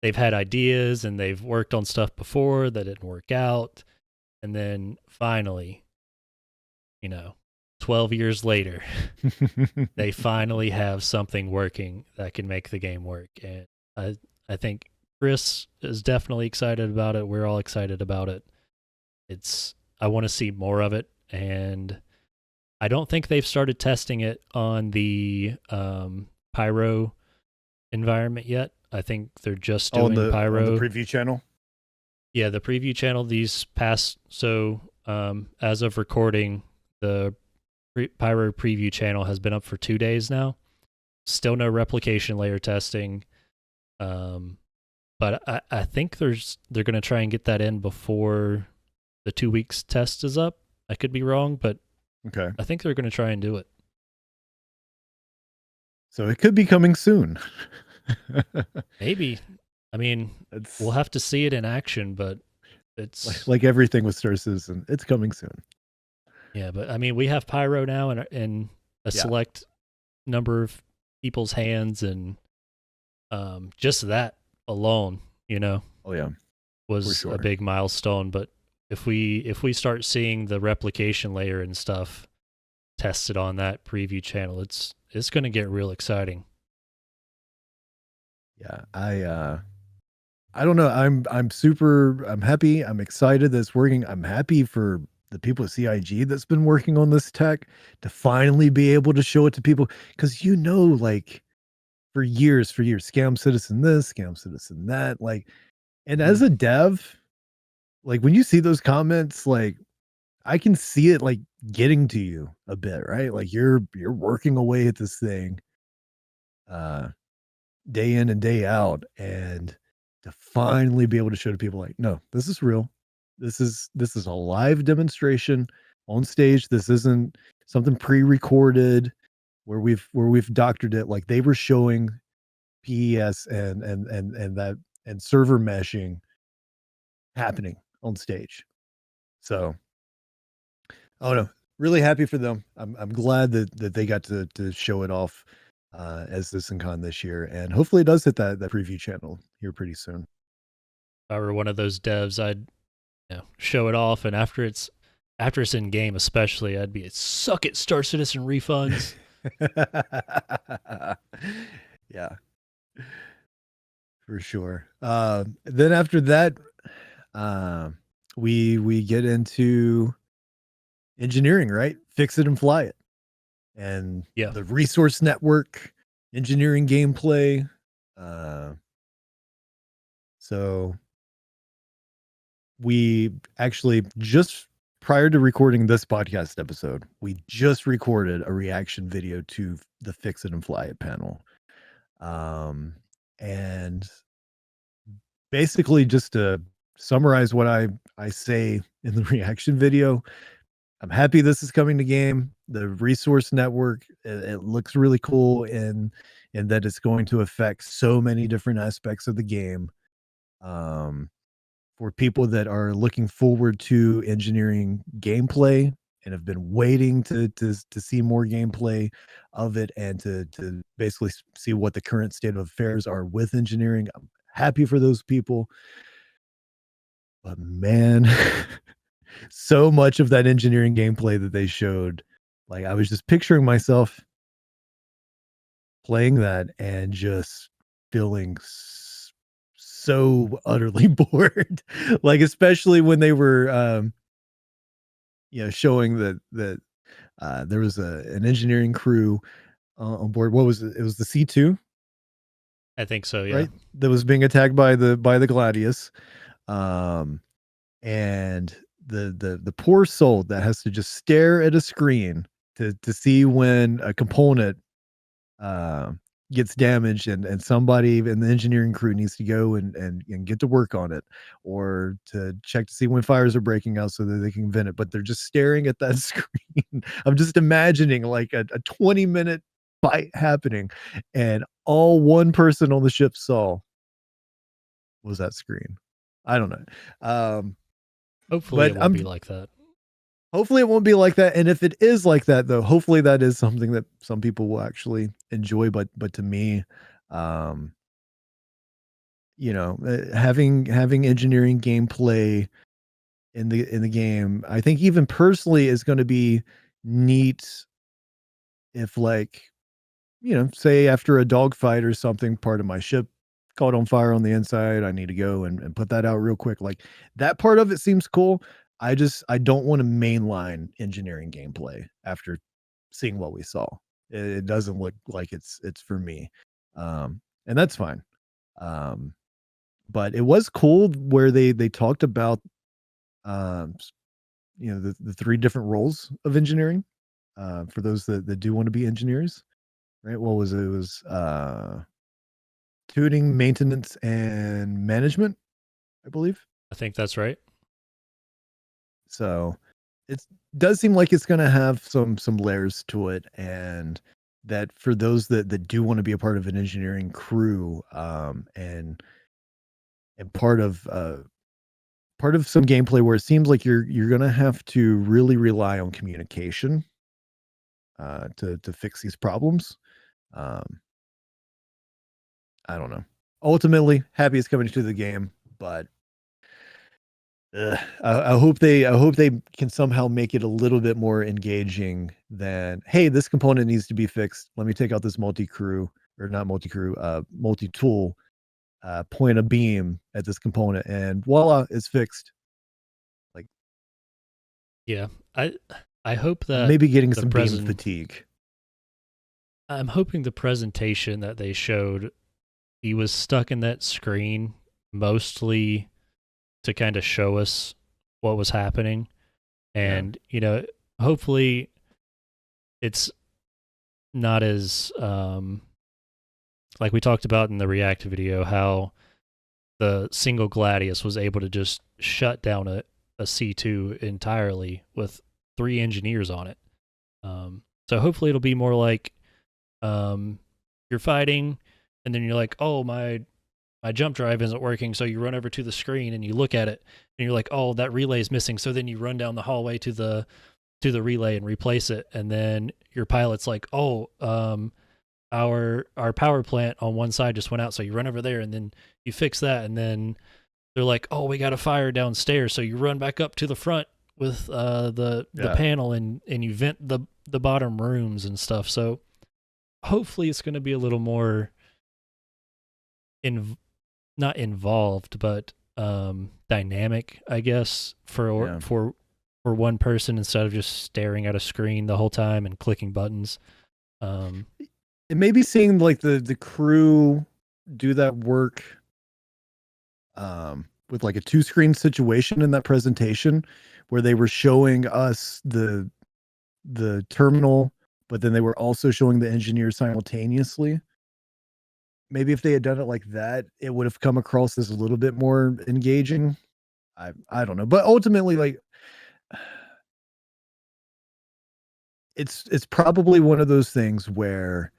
they've had ideas and they've worked on stuff before that didn't work out, and then finally, 12 years later, they finally have something working that can make the game work. And I think Chris is definitely excited about it. We're all excited about it. I want to see more of it, and I don't think they've started testing it on the Pyro environment yet. I think they're just doing Pyro on the preview channel. Yeah, the preview channel these past, so as of recording, the Pyro preview channel has been up for 2 days now. Still no replication layer testing, but I think they're going to try and get that in before the 2 weeks test is up. I could be wrong, but Okay. I think they're going to try and do it. So it could be coming soon. Maybe. I mean, we'll have to see it in action, but it's like everything with Star Citizen, it's coming soon. Yeah, but I mean, we have Pyro now in a select number of people's hands, and just that alone, Oh yeah, was sure. a big milestone. But if we start seeing the replication layer and stuff tested on that preview channel, it's going to get real exciting. Yeah, I don't know. I'm happy. I'm excited that it's working. I'm happy for the people at CIG that's been working on this tech to finally be able to show it to people, because like for years, scam citizen this, scam citizen that, like, and as a dev, like when you see those comments, like I can see it like getting to you a bit, right? Like you're working away at this thing day in and day out, and to finally be able to show to people like, no, this is real. This is a live demonstration on stage. This isn't something pre-recorded where we've doctored it. Like they were showing PES and that and server meshing happening on stage. So, oh no, really happy for them. I'm glad that they got to show it off as CitizenCon this year, and hopefully it does hit that preview channel here pretty soon. If I were one of those devs, I'd show it off, and after it's in game, especially, I'd be suck it, Star Citizen refunds. Yeah, for sure. Then after that, we get into engineering, right? Fix it and fly it, and the resource network engineering gameplay. So we actually, just prior to recording this podcast episode, we just recorded a reaction video to the Fix It and Fly It panel. And basically, just to summarize what I say in the reaction video, I'm happy this is coming to game. The resource network, it looks really cool in that it's going to affect so many different aspects of the game. for people that are looking forward to engineering gameplay and have been waiting to see more gameplay of it and to basically see what the current state of affairs are with engineering. I'm happy for those people. But man, so much of that engineering gameplay that they showed, like I was just picturing myself playing that and just feeling so utterly bored. Like especially when they were showing that there was an engineering crew on board. What was it? It was the C2, I think so, yeah. right? That was being attacked by the Gladius. Um and the poor soul that has to just stare at a screen to see when a component uh, gets damaged and somebody in the engineering crew needs to go and get to work on it or to check to see when fires are breaking out so that they can vent it, but they're just staring at that screen. I'm just imagining like a 20-minute fight happening and all one person on the ship saw was that screen. I don't know. Hopefully it But won't be like that. hopefully it won't be like that. And if it is like that, though, hopefully that is something that some people will actually enjoy. But to me, um, having engineering gameplay in the game, I think even personally is going to be neat. If like say after a dogfight or something, part of my ship caught on fire on the inside. I need to go and put that out real quick. Like that part of it seems cool. I don't want to mainline engineering gameplay after seeing what we saw. It doesn't look like it's for me. And that's fine. But it was cool where they talked about um the three different roles of engineering for those that do want to be engineers. Right? What was it? It was tuning, maintenance, and management, I believe. I think that's right. So it does seem like it's going to have some layers to it, and that for those that do want to be a part of an engineering crew, and part of some gameplay where it seems like you're going to have to really rely on communication to fix these problems. Um, I don't know. Ultimately, happy it's coming to the game, but I hope they can somehow make it a little bit more engaging than, hey, this component needs to be fixed. Let me take out this multi-crew or not multi-crew, multi-tool, point a beam at this component, and voila, it's fixed. Like Yeah. I hope that maybe getting the some beam present fatigue. I'm hoping the presentation that they showed, he was stuck in that screen mostly to kind of show us what was happening. And, hopefully it's not as, like we talked about in the React video, how the single Gladius was able to just shut down a C2 entirely with 3 engineers on it. So hopefully it'll be more like you're fighting, and then you're like, oh, my jump drive isn't working, so you run over to the screen and you look at it, and you're like, oh, that relay is missing. So then you run down the hallway to the relay and replace it, and then your pilot's like, oh, our power plant on one side just went out, so you run over there and then you fix that, and then they're like, oh, we got a fire downstairs, so you run back up to the front with the panel and you vent the bottom rooms and stuff. So hopefully it's going to be a little more not involved, but dynamic, I guess, for one person instead of just staring at a screen the whole time and clicking buttons. And maybe seeing like the crew do that work with like a 2-screen situation in that presentation where they were showing us the terminal, but then they were also showing the engineers simultaneously. Maybe if they had done it like that, it would have come across as a little bit more engaging. I don't know, but ultimately, like, it's probably one of those things where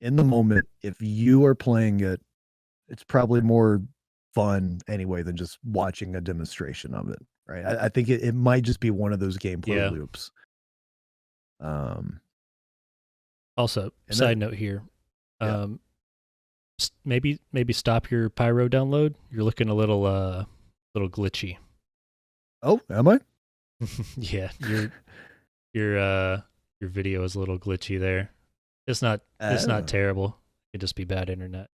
in the moment, if you are playing it, it's probably more fun anyway than just watching a demonstration of it, right? I think it might just be one of those gameplay Yeah. loops. Also, And side note here, Yeah. maybe stop your Pyro download. You're looking a little glitchy. Oh, am I? Yeah, your video is a little glitchy there. It's not terrible. It'd just be bad internet.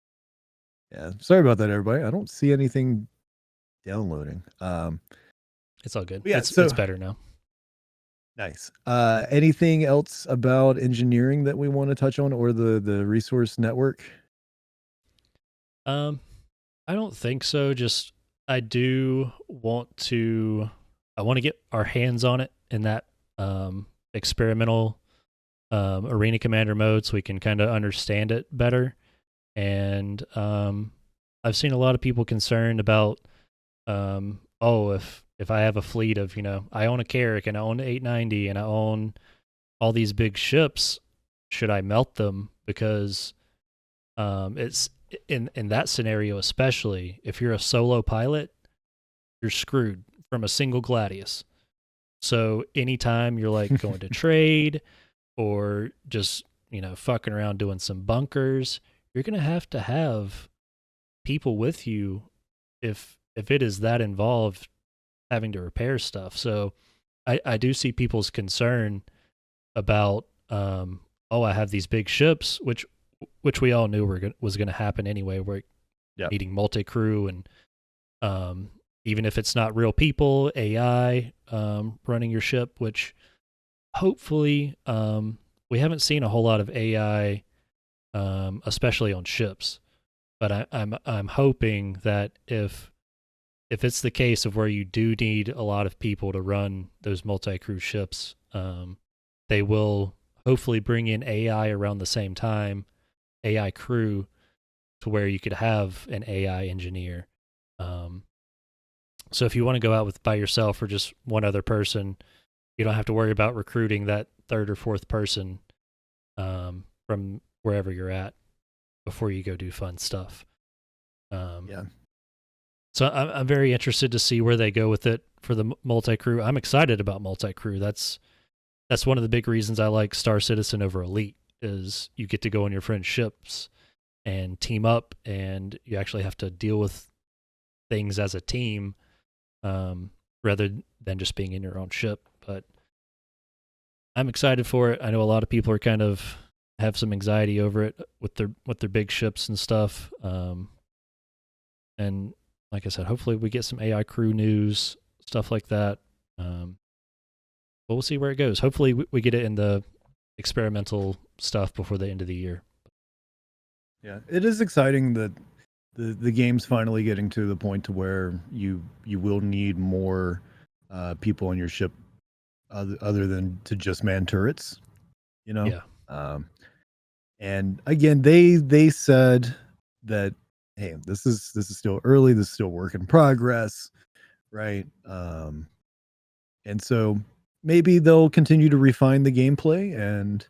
Yeah, sorry about that, everybody. I don't see anything downloading. It's all good. Yeah, It's better now. Nice. Anything else about engineering that we want to touch on, or the resource network? I don't think so. Just I want to get our hands on it in that experimental arena commander mode, so we can kind of understand it better. And I've seen a lot of people concerned about if I have a fleet of, I own a Carrack and I own an 890 and I own all these big ships, should I melt them? Because it's in that scenario, especially if you're a solo pilot, you're screwed from a single Gladius. So anytime you're like going to trade or just, fucking around doing some bunkers, you're going to have people with you if it is that involved having to repair stuff. So I do see people's concern about, I have these big ships, which we all knew was going to happen anyway. We're needing multi-crew, and even if it's not real people, AI running your ship, which hopefully we haven't seen a whole lot of AI, especially on ships. But I'm hoping that if it's the case of where you do need a lot of people to run those multi-crew ships, they will hopefully bring in AI around the same time, AI crew, to where you could have an AI engineer. So if you want to go out by yourself or just one other person, you don't have to worry about recruiting that third or fourth person from wherever you're at before you go do fun stuff. So I'm very interested to see where they go with it for the multi-crew. I'm excited about multi-crew. That's one of the big reasons I like Star Citizen over Elite, is you get to go on your friend's ships and team up, and you actually have to deal with things as a team rather than just being in your own ship. But I'm excited for it. I know a lot of people are kind of have some anxiety over it with their big ships and stuff. And like I said, hopefully we get some AI crew news, stuff like that. But we'll see where it goes. Hopefully we get it in the experimental stuff before the end of the year. Yeah, it is exciting that the game's finally getting to the point to where you will need more people on your ship other than to just man turrets, Yeah. And again, they said that, hey, this is still early, this is still work in progress, right? And so maybe they'll continue to refine the gameplay and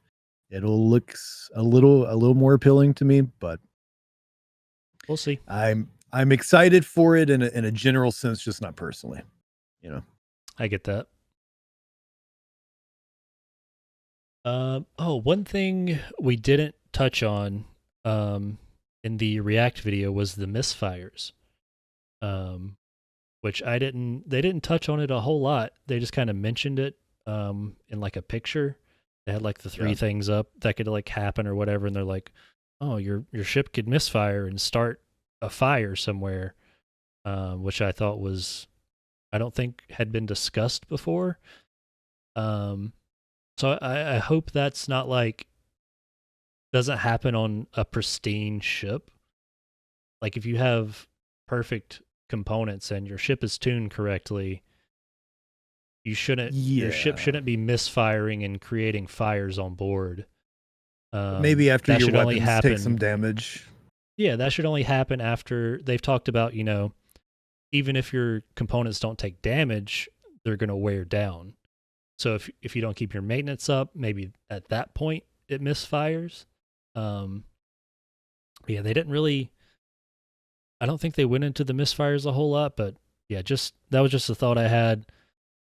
it'll look a little more appealing to me, but we'll see. I'm excited for it in a general sense, just not personally, I get that. One thing we didn't touch on in the React video was the misfires, which they didn't touch on it a whole lot. They just kind of mentioned it in like a picture. They had like the three things up that could like happen or whatever, and they're like, oh, your ship could misfire and start a fire somewhere, which I thought I don't think had been discussed before. So I hope that's not like, doesn't happen on a pristine ship. Like if you have perfect components and your ship is tuned correctly, your ship shouldn't be misfiring and creating fires on board. Maybe after your weapons take some damage. Yeah, that should only happen after they've talked about, even if your components don't take damage, they're going to wear down. So if you don't keep your maintenance up, maybe at that point it misfires. Yeah, they didn't really. I don't think they went into the misfires a whole lot, but yeah, just that was just a thought I had.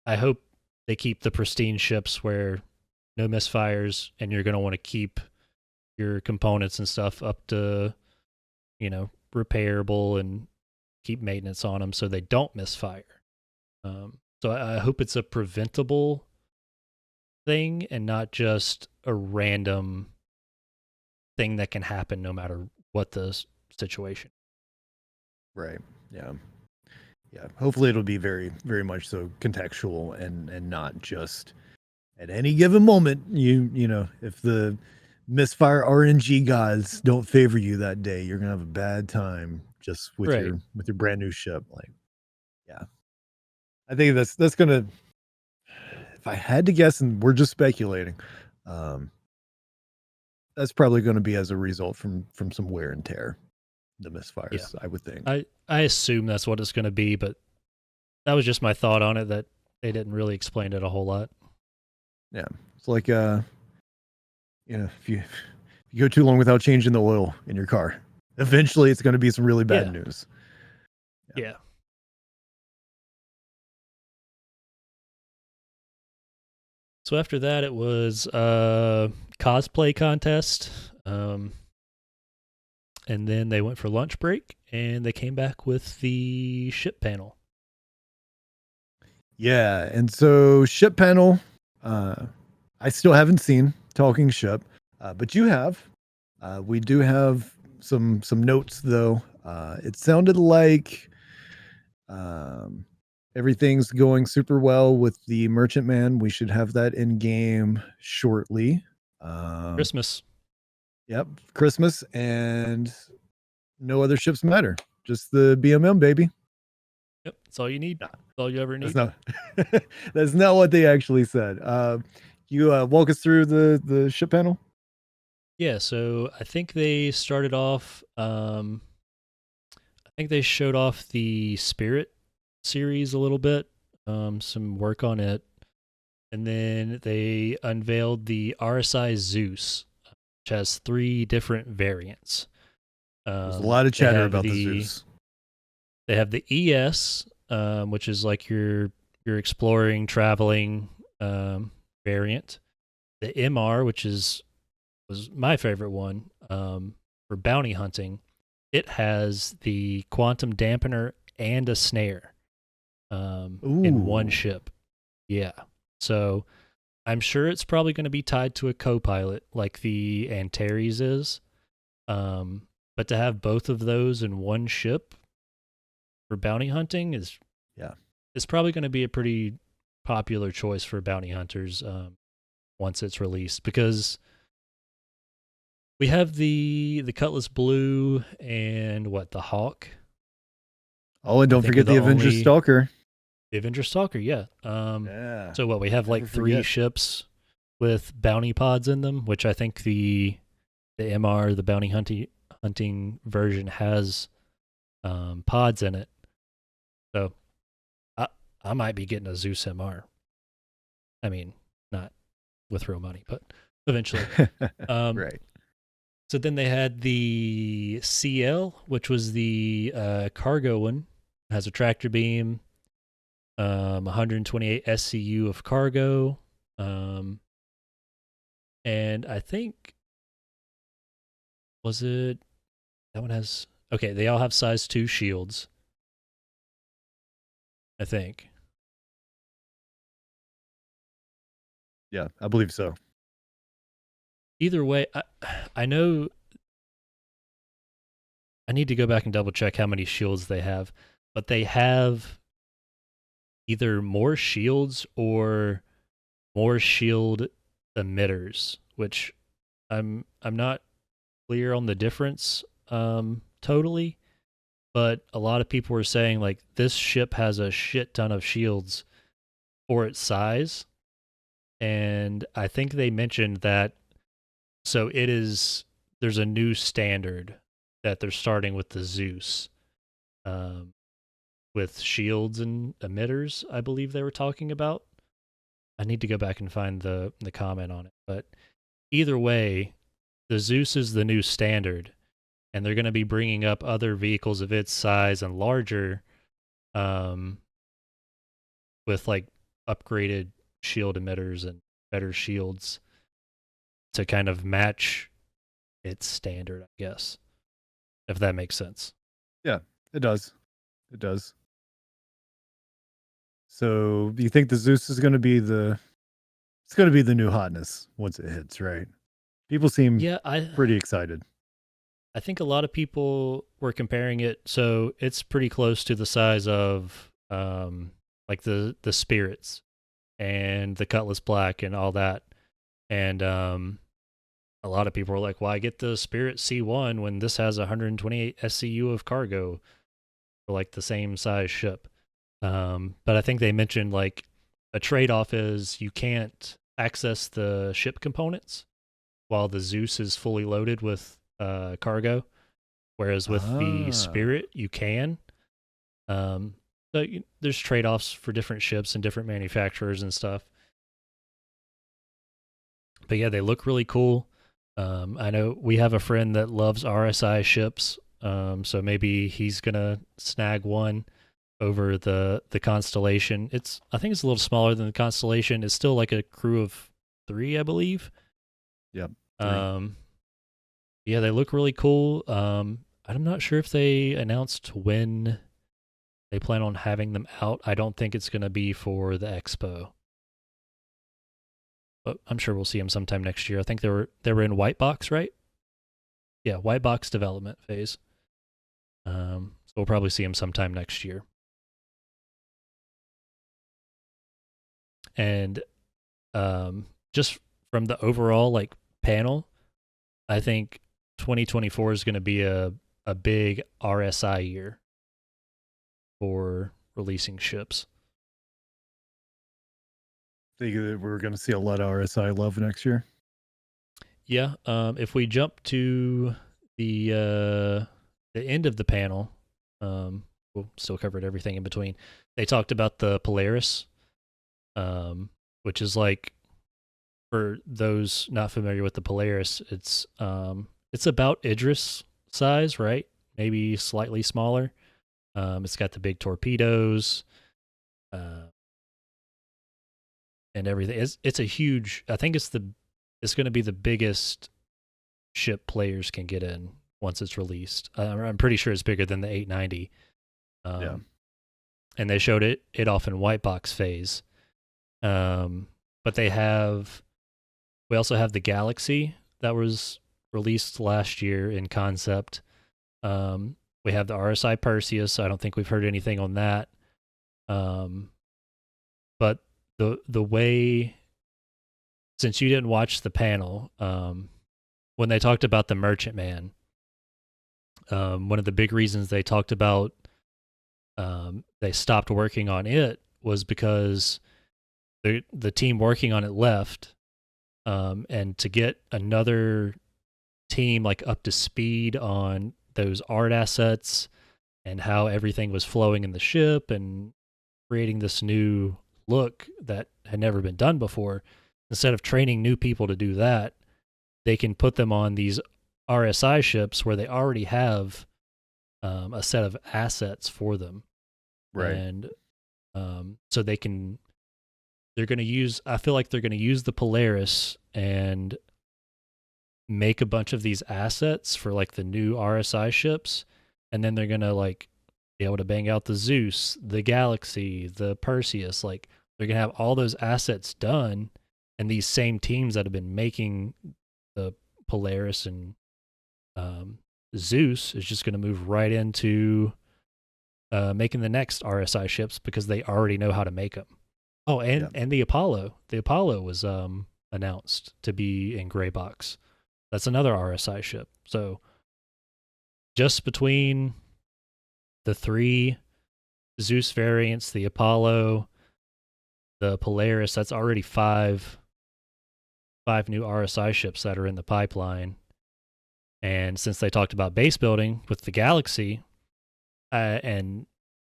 I hope they keep the pristine ships where no misfires, and you're going to want to keep your components and stuff up to, repairable and keep maintenance on them so they don't misfire. So I hope it's a preventable thing and not just a random thing that can happen no matter what the situation. Right. Yeah. Yeah. Hopefully it'll be very, very much so contextual and not just at any given moment. If the misfire RNG gods don't favor you that day, you're gonna have a bad time just with Right. your brand new ship. Like, yeah. I think that's gonna, if I had to guess, and we're just speculating, that's probably going to be as a result from some wear and tear, the misfires. I would think. I assume that's what it's going to be, but that was just my thought on it, that they didn't really explain it a whole lot. Yeah, it's like if you go too long without changing the oil in your car, eventually it's going to be some really bad news. Yeah. So after that, it was cosplay contest, and then they went for lunch break, and they came back with the ship panel. Yeah, and so ship panel, I still haven't seen Talking Ship, but you have. We do have some notes though. It sounded like everything's going super well with the Merchantman. We should have that in game shortly. Christmas. Yep, Christmas, and no other ships matter. Just the BMM, baby. Yep, that's all you need. That's all you ever need. That's not what they actually said. You walk us through the ship panel? Yeah, so I think they started off, I think they showed off the Spirit series a little bit, some work on it, and then they unveiled the RSI Zeus, which has 3 different variants. There's a lot of chatter about the Zeus. They have the ES, which is like your exploring, traveling variant. The MR, which was my favorite one, for bounty hunting. It has the quantum dampener and a snare in one ship. Yeah. So I'm sure it's probably going to be tied to a co-pilot like the Antares is. But to have both of those in one ship for bounty hunting is probably going to be a pretty popular choice for bounty hunters once it's released, because we have the Cutlass Blue and the Hawk. Oh, and don't forget the Avenger Stalker. The Avenger Stalker, yeah. So we have like 3 ships with bounty pods in them, which I think the MR, the bounty hunting version, has pods in it. So I might be getting a Zeus MR. I mean, not with real money, but eventually. Right. So then they had the CL, which was the cargo one. It has a tractor beam, 128 SCU of cargo, and I think, was it, that one has, okay, they all have size 2 shields, I think. Yeah, I believe so. Either way, I know I need to go back and double check how many shields they have, but they have either more shields or more shield emitters, which I'm not clear on the difference totally, but a lot of people were saying like this ship has a shit ton of shields for its size, and I think they mentioned that. So there's a new standard that they're starting with the Zeus, with shields and emitters, I believe they were talking about. I need to go back and find the comment on it. But either way, the Zeus is the new standard. and they're going to be bringing up other vehicles of its size and larger, with like upgraded shield emitters and better shields to kind of match its standard, I guess, if that makes sense. Yeah, it does. It does. So, do you think the Zeus is going to be it's going to be the new hotness once it hits, right? People seem Yeah, pretty excited. I think a lot of people were comparing it, so it's pretty close to the size of like the Spirits and the Cutlass Black and all that. And a lot of people were like, "Why get the Spirit C1 when this has 128 SCU of cargo for like the same size ship?" But I think they mentioned like a trade-off is you can't access the ship components while the Zeus is fully loaded with cargo, whereas with the Spirit you can. There's trade-offs for different ships and different manufacturers and stuff. But yeah, they look really cool. I know we have a friend that loves RSI ships, so maybe he's gonna snag one over the Constellation. I think it's a little smaller than the Constellation. It's still like a crew of 3, I believe. Yep. Yeah, they look really cool. I'm not sure if they announced when they plan on having them out. I don't think it's going to be for the expo, but I'm sure we'll see them sometime next year. I think they were in white box, right? Yeah, white box development phase. So we'll probably see them sometime next year. And just from the overall like panel, I think 2024 is going to be a big RSI year for releasing ships. Think that we're going to see a lot of RSI love next year? Yeah. If we jump to the end of the panel, we'll still covered everything in between. They talked about the Polaris, which is like, for those not familiar with the Polaris, it's about Idris size, right? Maybe slightly smaller. It's got the big torpedoes, and everything. It's a huge. I think it's going to be the biggest ship players can get in once it's released. I'm pretty sure it's bigger than the 890. Yeah. And they showed it off in white box phase. But we also have the Galaxy that was released last year in concept. We have the RSI Perseus. I don't think we've heard anything on that. But the way, since you didn't watch the panel, when they talked about the Merchantman, one of the big reasons they talked about they stopped working on it was because the team working on it left. And to get another team like up to speed on those art assets and how everything was flowing in the ship and creating this new look that had never been done before, instead of training new people to do that, they can put them on these RSI ships where they already have a set of assets for them. Right. And so they're going to use, I feel like they're going to use the Polaris and make a bunch of these assets for like the new RSI ships. And then they're going to like be able to bang out the Zeus, the Galaxy, the Perseus. Like they're going to have all those assets done. And these same teams that have been making the Polaris and Zeus is just going to move right into making the next RSI ships because they already know how to make them. Oh, and the Apollo. The Apollo was announced to be in gray box. That's another RSI ship. So just between the 3 Zeus variants, the Apollo, the Polaris, that's already 5 new RSI ships that are in the pipeline. And since they talked about base building with the Galaxy, and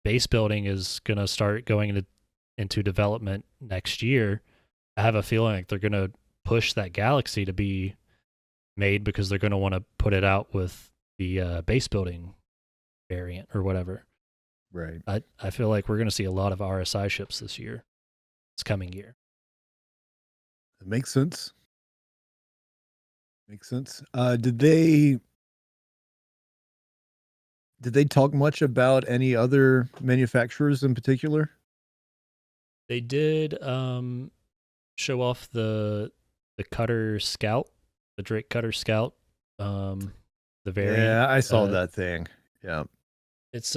base building is going to start going into development next year, I have a feeling like they're going to push that Galaxy to be made because they're going to want to put it out with the base building variant or whatever. Right. I feel like we're going to see a lot of RSI ships this coming year. It makes sense. Makes sense. Did they talk much about any other manufacturers in particular? They did show off the Cutter Scout, the Drake Cutter Scout, the variant. Yeah, I saw that thing. Yeah. It's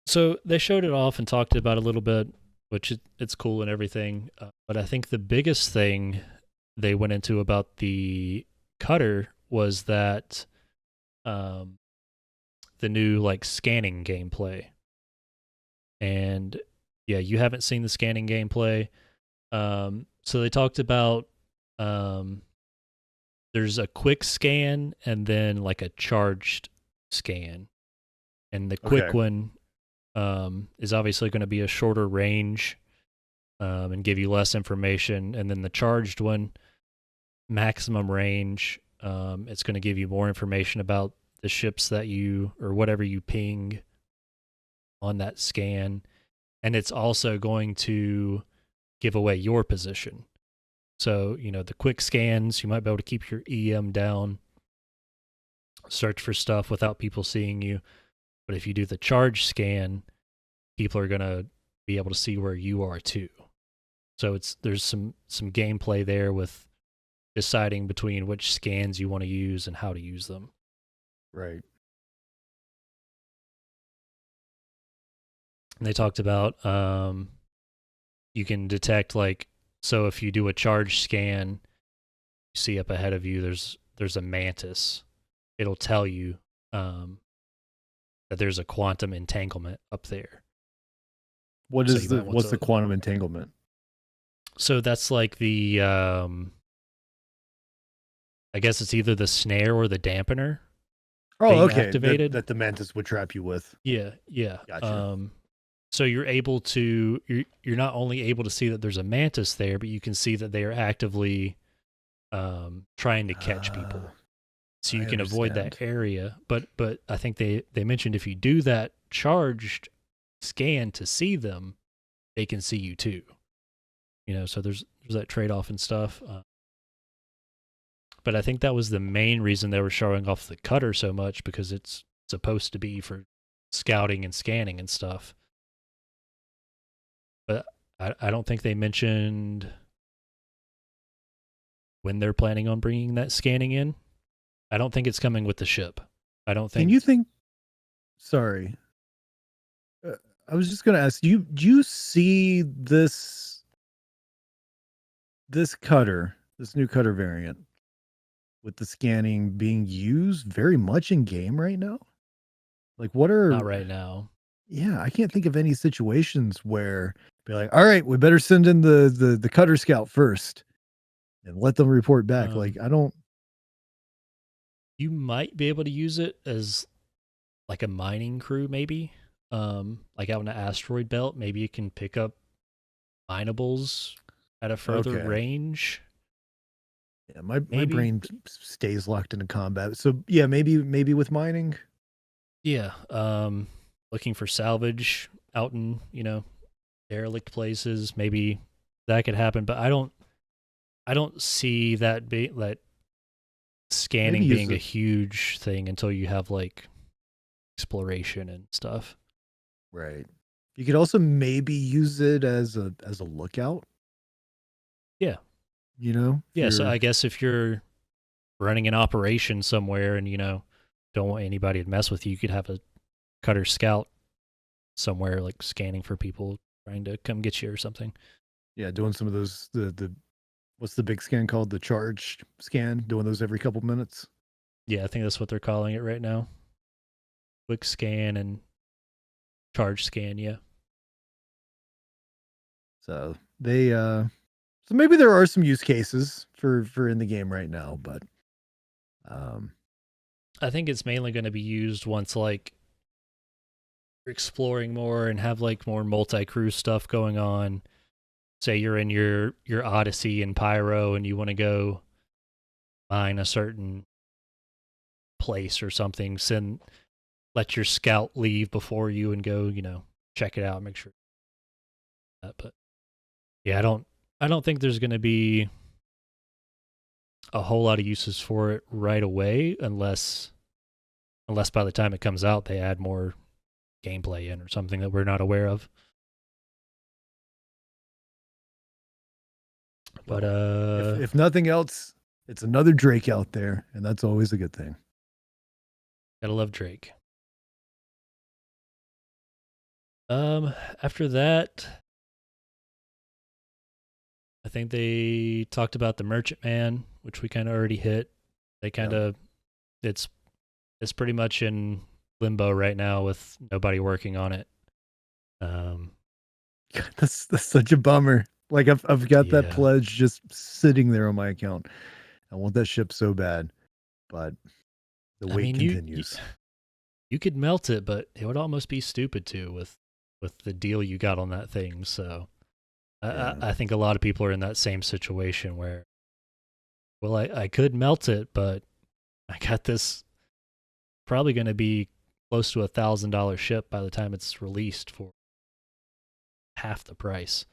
so they showed it off and talked about it a little bit, which it's cool and everything. But I think the biggest thing they went into about the Cutter was that the new like scanning gameplay. And yeah, you haven't seen the scanning gameplay. So they talked about there's a quick scan and then like a charged scan. And the quick one is obviously going to be a shorter range and give you less information. And then the charged one, maximum range, it's going to give you more information about the ships that you or whatever you ping on that scan. And it's also going to give away your position. So, the quick scans, you might be able to keep your EM down, search for stuff without people seeing you. But if you do the charge scan, people are going to be able to see where you are too. So there's some gameplay there with deciding between which scans you want to use and how to use them. Right. And they talked about you can detect so if you do a charge scan, you see up ahead of you there's a mantis. It'll tell you that there's a quantum entanglement up there. What's the quantum entanglement? So that's like the I guess it's either the snare or the dampener. Oh, okay. Activated. That the mantis would trap you with. Yeah. Gotcha. So you're not only able to see that there's a mantis there, but you can see that they are actively trying to catch people. So you can avoid that area. But I think they mentioned if you do that charged scan to see them, they can see you too. So there's that trade-off and stuff. But I think that was the main reason they were showing off the Cutter so much, because it's supposed to be for scouting and scanning and stuff. But I don't think they mentioned when they're planning on bringing that scanning in. I don't think it's coming with the ship. I don't think. Can you think? Sorry, I was just going to ask. Do you see this cutter, this new cutter variant, with the scanning being used very much in game right now? Not right now. Yeah, I can't think of any situations where be like, all right, we better send in the cutter scout first and let them report back. I don't. You might be able to use it as like a mining crew, maybe. Like out in an asteroid belt, maybe you can pick up minables at a further range. Yeah, my brain stays locked into combat. So yeah, maybe with mining. Yeah, looking for salvage out in derelict places. Maybe that could happen, but I don't see that scanning being a huge thing until you have exploration and stuff. Right. You could also maybe use it as a lookout. Yeah. Yeah. So I guess if you're running an operation somewhere and don't want anybody to mess with you, you could have a cutter scout somewhere scanning for people trying to come get you or something. Yeah, doing some of those the what's the big scan called? The charge scan, doing those every couple minutes. Yeah, I think that's what they're calling it right now. Quick scan and charge scan, yeah. So they so maybe there are some use cases for in the game right now, but I think it's mainly going to be used once you're exploring more and have more multi-crew stuff going on. Say you're in your Odyssey and Pyro and you want to go mine a certain place or something. Let your scout leave before you and go, check it out, make sure. But yeah, I don't think there's going to be a whole lot of uses for it right away, unless by the time it comes out they add more gameplay in or something that we're not aware of. But if nothing else, it's another Drake out there, and that's always a good thing. Gotta love Drake. After that, I think they talked about the Merchant Man, which we kind of already hit. They kind of, it's pretty much in limbo right now with nobody working on it. That's such a bummer. Like I've got that pledge just sitting there on my account. I want that ship so bad, but the wait continues. You could melt it, but it would almost be stupid too with the deal you got on that thing. So I think a lot of people are in that same situation where, well, I could melt it, but I got this probably going to be close to $1,000 ship by the time it's released for half the price.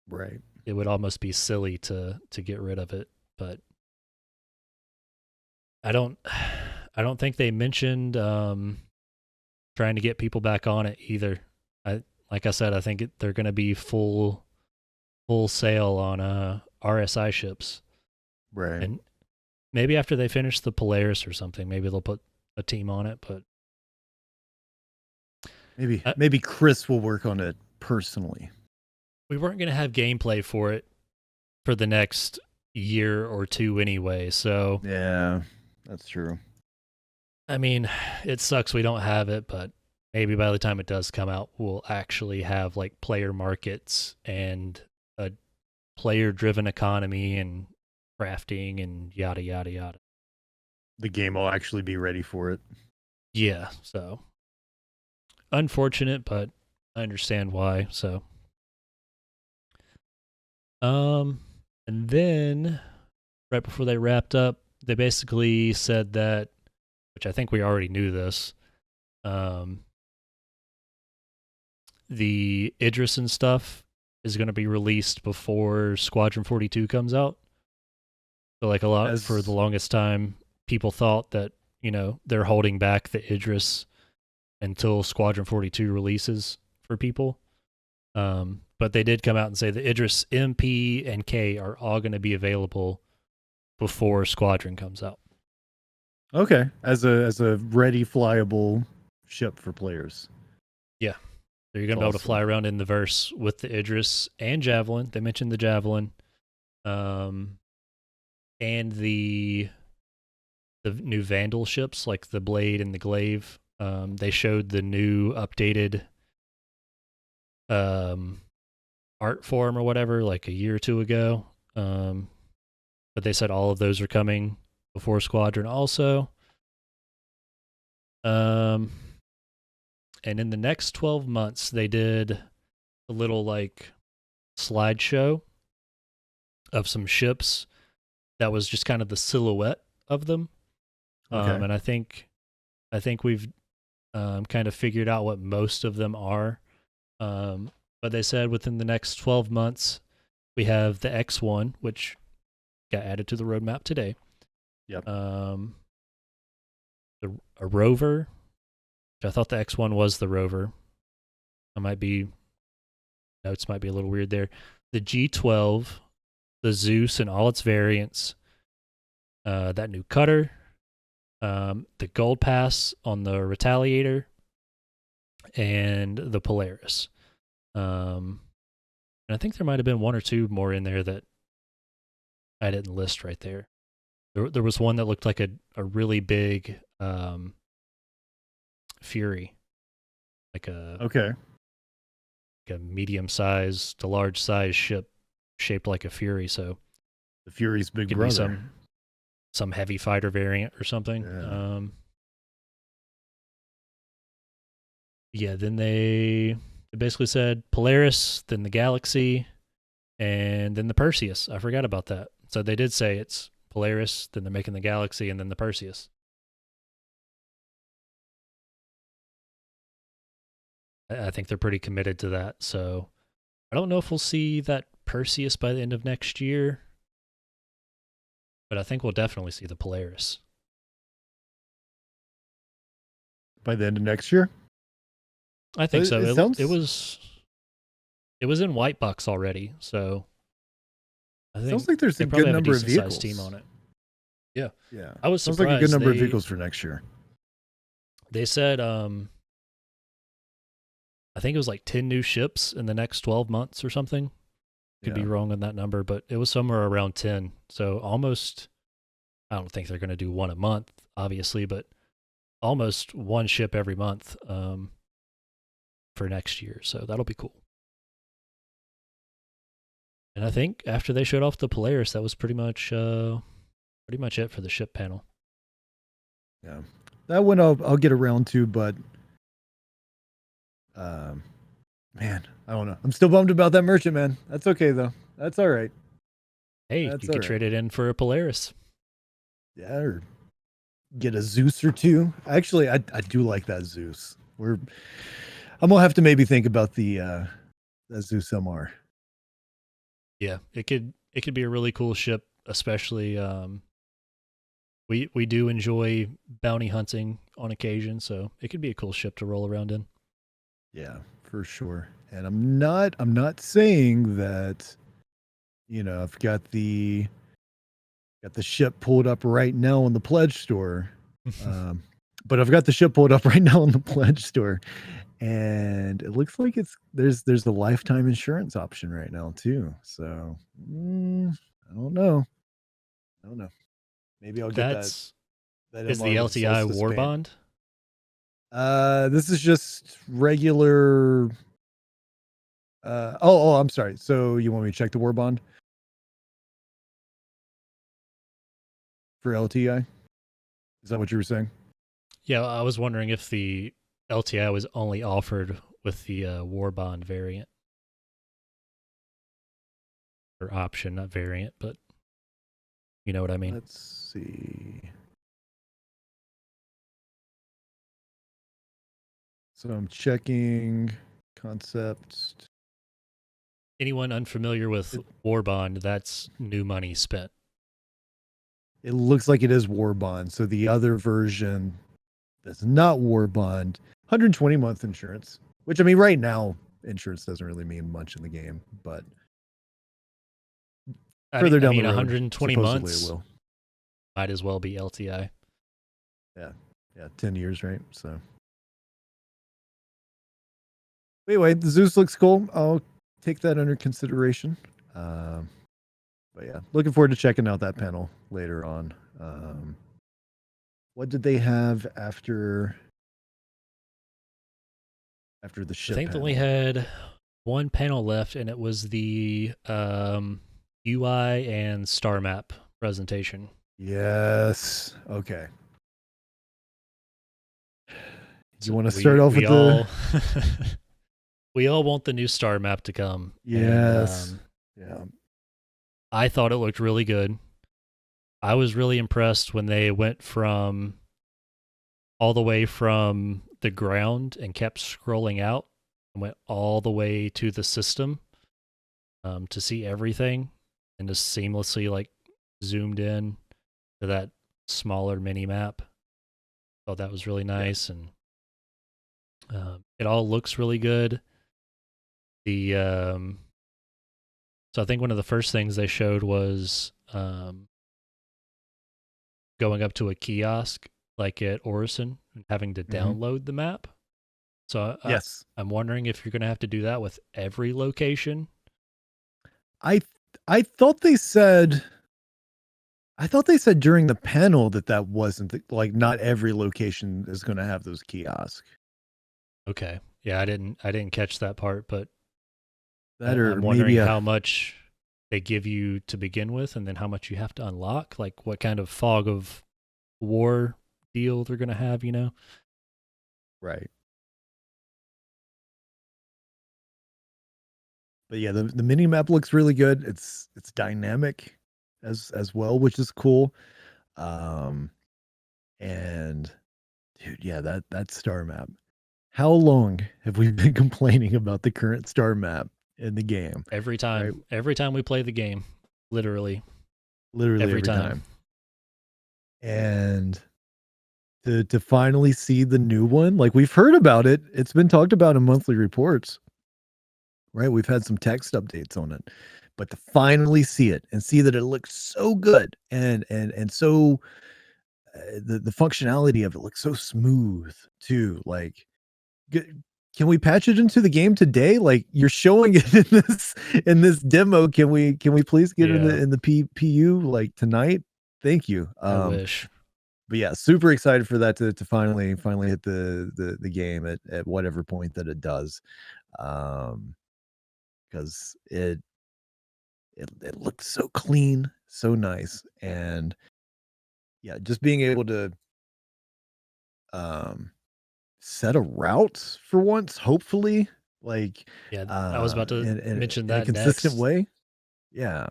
Right. It would almost be silly to get rid of it, but I don't think they mentioned trying to get people back on it either. Like I said, I think they're going to be full sail on RSI ships. Right. And maybe after they finish the Polaris or something, maybe they'll put a team on it, but maybe Chris will work on it personally. We weren't going to have gameplay for it for the next year or two anyway, so yeah, that's true. I mean, it sucks we don't have it, but maybe by the time it does come out, we'll actually have like player markets and a player-driven economy and crafting and yada yada yada. The game will actually be ready for it. Yeah, so unfortunate, but I understand why. So, and then right before they wrapped up, they basically said that, which I think we already knew this, the Idris and stuff is going to be released before Squadron 42 comes out. So like for the longest time, people thought that, they're holding back the Idris until Squadron 42 releases for people. But they did come out and say the Idris MP and K are all going to be available before Squadron comes out. Okay, as a ready flyable ship for players. Yeah. So you're going to be able to fly around in the verse with the Idris and Javelin. They mentioned the Javelin. And the new Vandal ships, like the Blade and the Glaive. They showed the new updated art form or whatever, like a year or two ago. But they said all of those are coming before Squadron also. And in the next 12 months, they did a little like slideshow of some ships that was just kind of the silhouette of them. Okay. And I think we've kind of figured out what most of them are. But they said within the next 12 months, we have the X1, which got added to the roadmap today. Yep. A rover, which I thought the X1 was the rover. Notes might be a little weird there. The G12, the Zeus and all its variants, that new cutter, the Gold Pass on the Retaliator, and the Polaris. And I think there might have been one or two more in there that I didn't list right there. There was one that looked like a really big Fury, like a medium-sized to large-sized ship shaped like a Fury. So the Fury's big could brother. be some heavy fighter variant or something. Yeah. Then they basically said Polaris, then the Galaxy, and then the Perseus. I forgot about that. So they did say it's Polaris, then they're making the Galaxy, and then the Perseus. I think they're pretty committed to that. So I don't know if we'll see that Perseus by the end of next year, but I think we'll definitely see the Polaris. By the end of next year? I think so. It It sounds was in white box already, so I think sounds like there's they a probably good have number a of decent sized vehicles. team on it. Yeah, Yeah. I was Sounds surprised. like a good number of They- vehicles for next year. They said, I think it was like 10 new ships in the next 12 months or something. Could be Yeah. wrong on that number, but it was somewhere around 10. So almost, I don't think they're going to do one a month, obviously, but almost one ship every month for next year. So that'll be cool. And I think after they showed off the Polaris, that was pretty much it for the ship panel. Yeah. That one I'll get around to, but man, I don't know. I'm still bummed about that merchant, man. That's okay though. That's all right. Hey, That's you could all trade it in for a Polaris. Yeah, or get a Zeus or two. Actually, I do like that Zeus. I'm gonna have to maybe think about that Zeus MR. Yeah, it could be a really cool ship, especially we do enjoy bounty hunting on occasion, so it could be a cool ship to roll around in. Yeah, for sure. And I'm not saying that, I've got the ship pulled up right now in the pledge store. But I've got the ship pulled up right now in the pledge store, and it looks like there's a lifetime insurance option right now too. So I don't know. Maybe I'll get That's that is MR the with LTI Solstice war paint. bond. This is just regular. I'm sorry. So you want me to check the war bond for LTI? Is that what you were saying? Yeah, I was wondering if the LTI was only offered with the war bond variant or option, not variant, but you know what I mean. Let's see. So I'm checking concepts. Anyone unfamiliar with war bond, that's new money spent. It looks like it is war bond. So the other version that's not war bond, 120-month insurance, which I mean, right now, insurance doesn't really mean much in the game, but further down the road, 120 supposedly months it will. might as well be LTI. Yeah, 10 years, right? So anyway, the Zeus looks cool. I'll take that under consideration. But yeah, looking forward to checking out that panel later on. What did they have after the ship? I think they panel? only had one panel left, and it was the UI and star map presentation. Yes. Okay. So You want to start off with the? We all want the new star map to come. Yes. And, Yeah. I thought it looked really good. I was really impressed when they went from all the way from the ground and kept scrolling out and went all the way to the system to see everything and just seamlessly like zoomed in to that smaller mini map. Thought that was really nice, and it all looks really good. So I think one of the first things they showed was going up to a kiosk like at Orison and having to download the map. So Yes. I'm wondering if you're going to have to do that with every location. I thought they said during the panel that wasn't like not every location is going to have those kiosks. Okay. Yeah, I didn't catch that part, but That or I'm wondering maybe how much they give you to begin with and then how much you have to unlock, like what kind of fog of war deal they're going to have, right. But yeah, the mini map looks really good. It's dynamic as well, which is cool. And dude, yeah, that star map. how long have we been complaining about the current star map in the game? Every time. Right. Every time we play the game. Literally Literally every time. time. And to finally see the new one, like we've heard about it. It's been talked about in monthly reports. Right? We've had some text updates on it. But to finally see it and see that it looks so good and so the functionality of it looks so smooth too. Like, can we patch it into the game today? Like you're showing it in this demo. Can we please get it in the PU like tonight? Thank you. I wish. But yeah, super excited for that to finally hit the game at whatever point that it does. Because it looks so clean, so nice, and yeah, just being able to set a route for once, hopefully, like I was about to mention that in a consistent next. way. Yeah,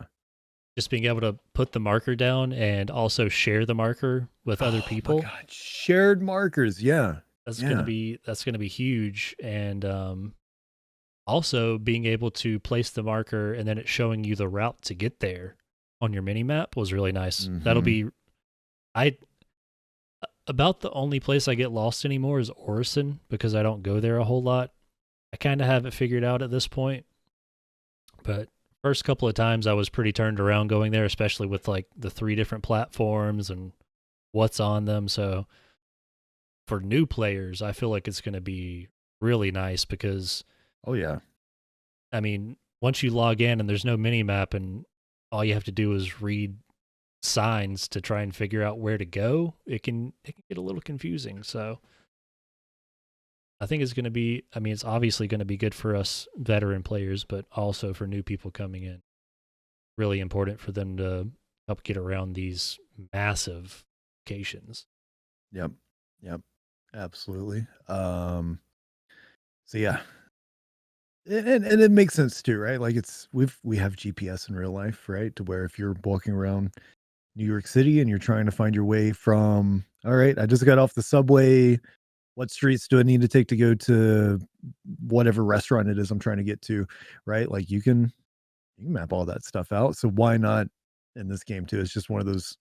just being able to put the marker down and also share the marker with other people. Oh my God, shared markers, yeah, that's gonna be huge, and also being able to place the marker and then it's showing you the route to get there on your mini map was really nice. That'll be about the only place I get lost anymore is Orison because I don't go there a whole lot. I kind of have it figured out at this point, but first couple of times I was pretty turned around going there, especially with like the 3 different platforms and what's on them. So for new players, I feel like it's going to be really nice because oh yeah, I mean, once you log in and there's no mini map and all you have to do is read signs to try and figure out where to go, it can get a little confusing. So I think it's going to be, I mean, it's obviously going to be good for us veteran players, but also for new people coming in. Really important for them to help get around these massive locations. Yep. Absolutely. So yeah. And it makes sense too, right? Like we have GPS in real life, right? To where if you're walking around New York City and you're trying to find your way from, all right, I just got off the subway. What streets do I need to take to go to whatever restaurant it is I'm trying to get to, right? Like you can map all that stuff out. So why not in this game too? It's just one of those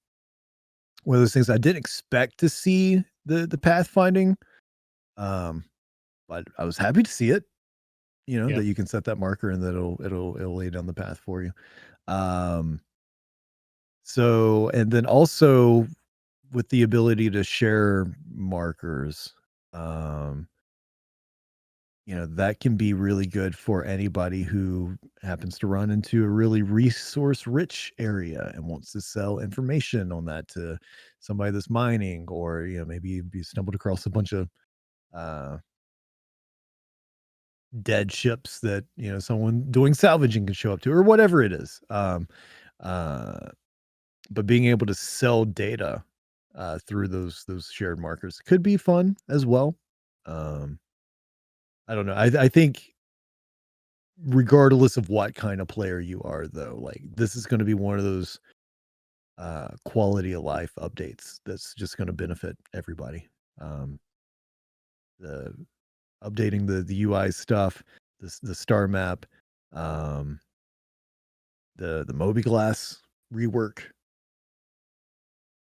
things I didn't expect to see the pathfinding. But I was happy to see it, that you can set that marker and that it'll lay down the path for you. So, and then also with the ability to share markers, that can be really good for anybody who happens to run into a really resource rich area and wants to sell information on that to somebody that's mining, or, maybe you stumbled across a bunch of dead ships that, someone doing salvaging can show up to, or whatever it is. But being able to sell data through those shared markers could be fun as well. I don't know. I think regardless of what kind of player you are, though, like this is going to be one of those quality of life updates that's just going to benefit everybody. The updating the UI stuff, the star map, the Moby-Glass rework.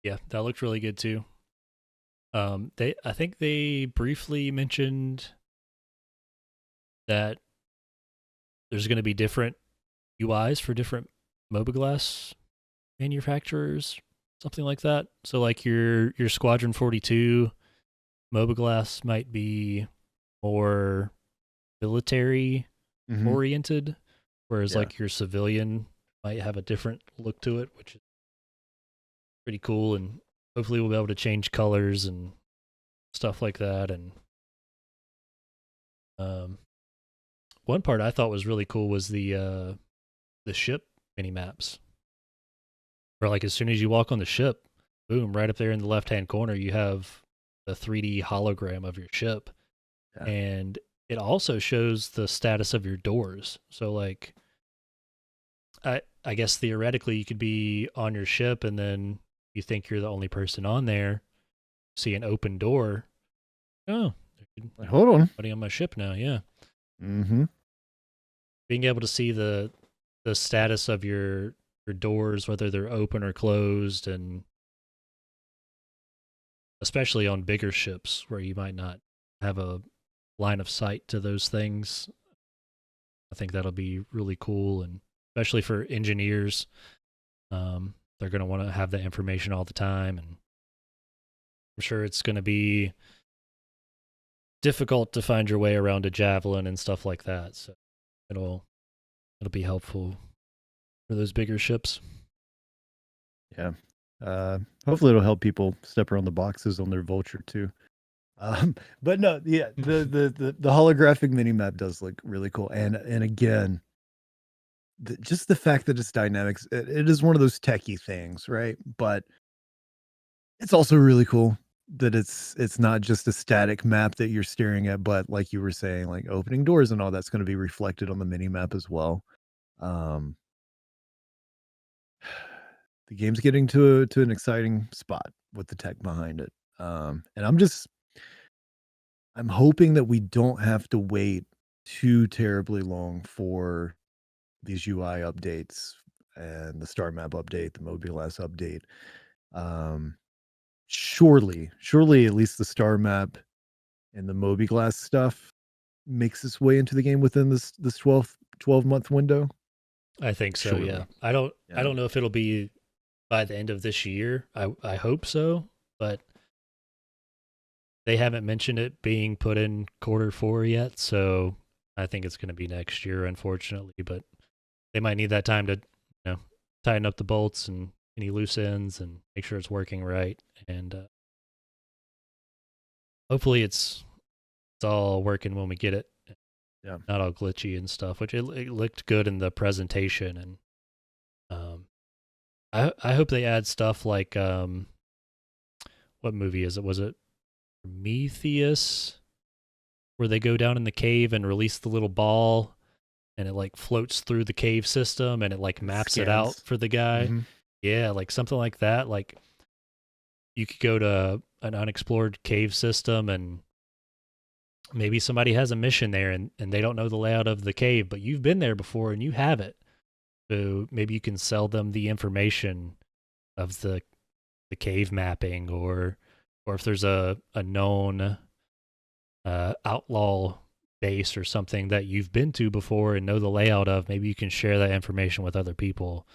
Yeah, that looked really good too. I think they briefly mentioned that there's going to be different UIs for different Moby-Glass manufacturers, something like that. So like your Squadron 42 Moby-Glass might be more military oriented, whereas like your civilian might have a different look to it, which is pretty cool. And hopefully we'll be able to change colors and stuff like that. And one part I thought was really cool was the ship mini maps. Where like as soon as you walk on the ship, boom, right up there in the left-hand corner, you have the 3D hologram of your ship. Yeah. And it also shows the status of your doors. So like I guess theoretically you could be on your ship and then you think you're the only person on there, see an open door. Oh, Like, hold on. Somebody on my ship now, yeah. Mm-hmm. Being able to see the status of your doors, whether they're open or closed, and especially on bigger ships where you might not have a line of sight to those things. I think that'll be really cool, and especially for engineers, they're going to want to have that information all the time, and I'm sure it's going to be difficult to find your way around a javelin and stuff like that. So it'll be helpful for those bigger ships. Yeah. Hopefully it'll help people step around the boxes on their Vulture too. But no, yeah, the holographic mini map does look really cool, and again, just the fact that it's dynamics, it is one of those techie things, right? But it's also really cool that it's not just a static map that you're staring at, but like you were saying, like opening doors and all that's going to be reflected on the mini map as well. The game's getting to an exciting spot with the tech behind it. And I'm hoping that we don't have to wait too terribly long for these UI updates and the star map update, the Mobilas update. Surely at least the star map and the Mobi-Glass stuff makes its way into the game within this 12-month window. I think so. Surely. Yeah. I don't know if it'll be by the end of this year. I hope so, but they haven't mentioned it being put in Q4 yet, so I think it's going to be next year, unfortunately. But they might need that time to, tighten up the bolts and any loose ends and make sure it's working right. And hopefully it's all working when we get it. Yeah, not all glitchy and stuff, which it looked good in the presentation. And I hope they add stuff like what movie is it? Was it Prometheus, where they go down in the cave and release the little ball, and it like floats through the cave system and it like maps it out for the guy. Mm-hmm. Yeah, like something like that. Like you could go to an unexplored cave system and maybe somebody has a mission there and they don't know the layout of the cave, but you've been there before and you have it. So maybe you can sell them the information of the cave mapping, or if there's a known outlaw base or something that you've been to before and know the layout of, maybe you can share that information with other people.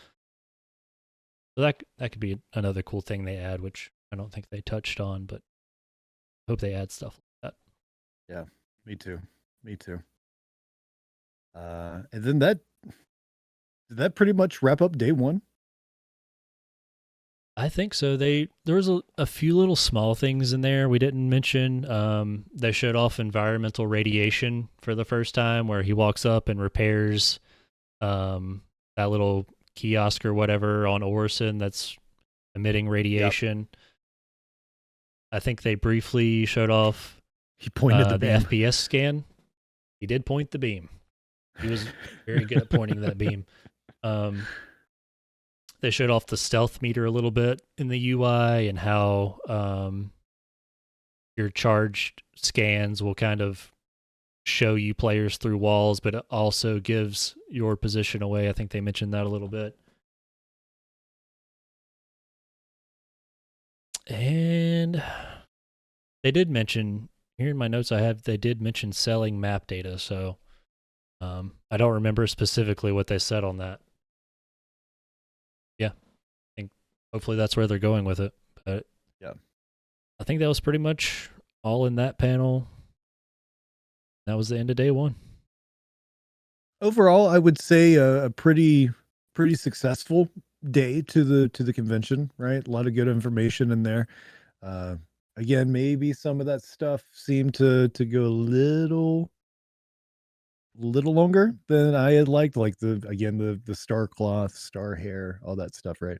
So that could be another cool thing they add, which I don't think they touched on, but I hope they add stuff like that. Yeah, me too. And then did that pretty much wrap up day one? I think so. There was a few little small things in there we didn't mention. They showed off environmental radiation for the first time, where he walks up and repairs that little kiosk or whatever on Orison that's emitting radiation. Yep. I think they briefly showed off he pointed the beam. FPS scan. He did point the beam. He was very good at pointing that beam. They showed off the stealth meter a little bit in the UI, and how your charged scans will kind of show you players through walls, but it also gives your position away. I think they mentioned that a little bit. And they did mention, here in my notes they did mention selling map data, so I don't remember specifically what they said on that. Yeah, I think hopefully that's where they're going with it. But yeah, I think that was pretty much all in that panel. That was the end of day one. Overall, I would say a pretty successful day to the convention, right? A lot of good information in there. Again, maybe some of that stuff seemed to go a little longer than I had liked, like the star cloth, star hair, all that stuff, right?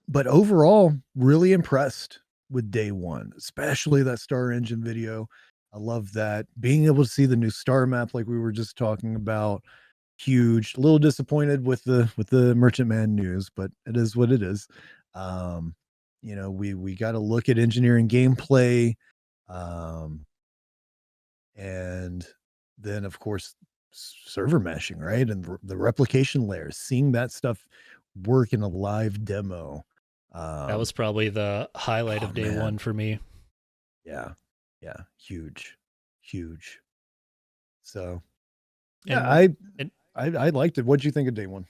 But overall, really impressed with day one, especially that Star Engine video. I love that. Being able to see the new star map, like we were just talking about, huge. A little disappointed with the Merchantman news, but it is what it is. We got to look at engineering gameplay Um, and then of course server meshing, right? And the replication layers, seeing that stuff work in a live demo. That was probably the highlight oh, of day man. one for me. Yeah. Huge. So And, I liked it. What'd you think of day one?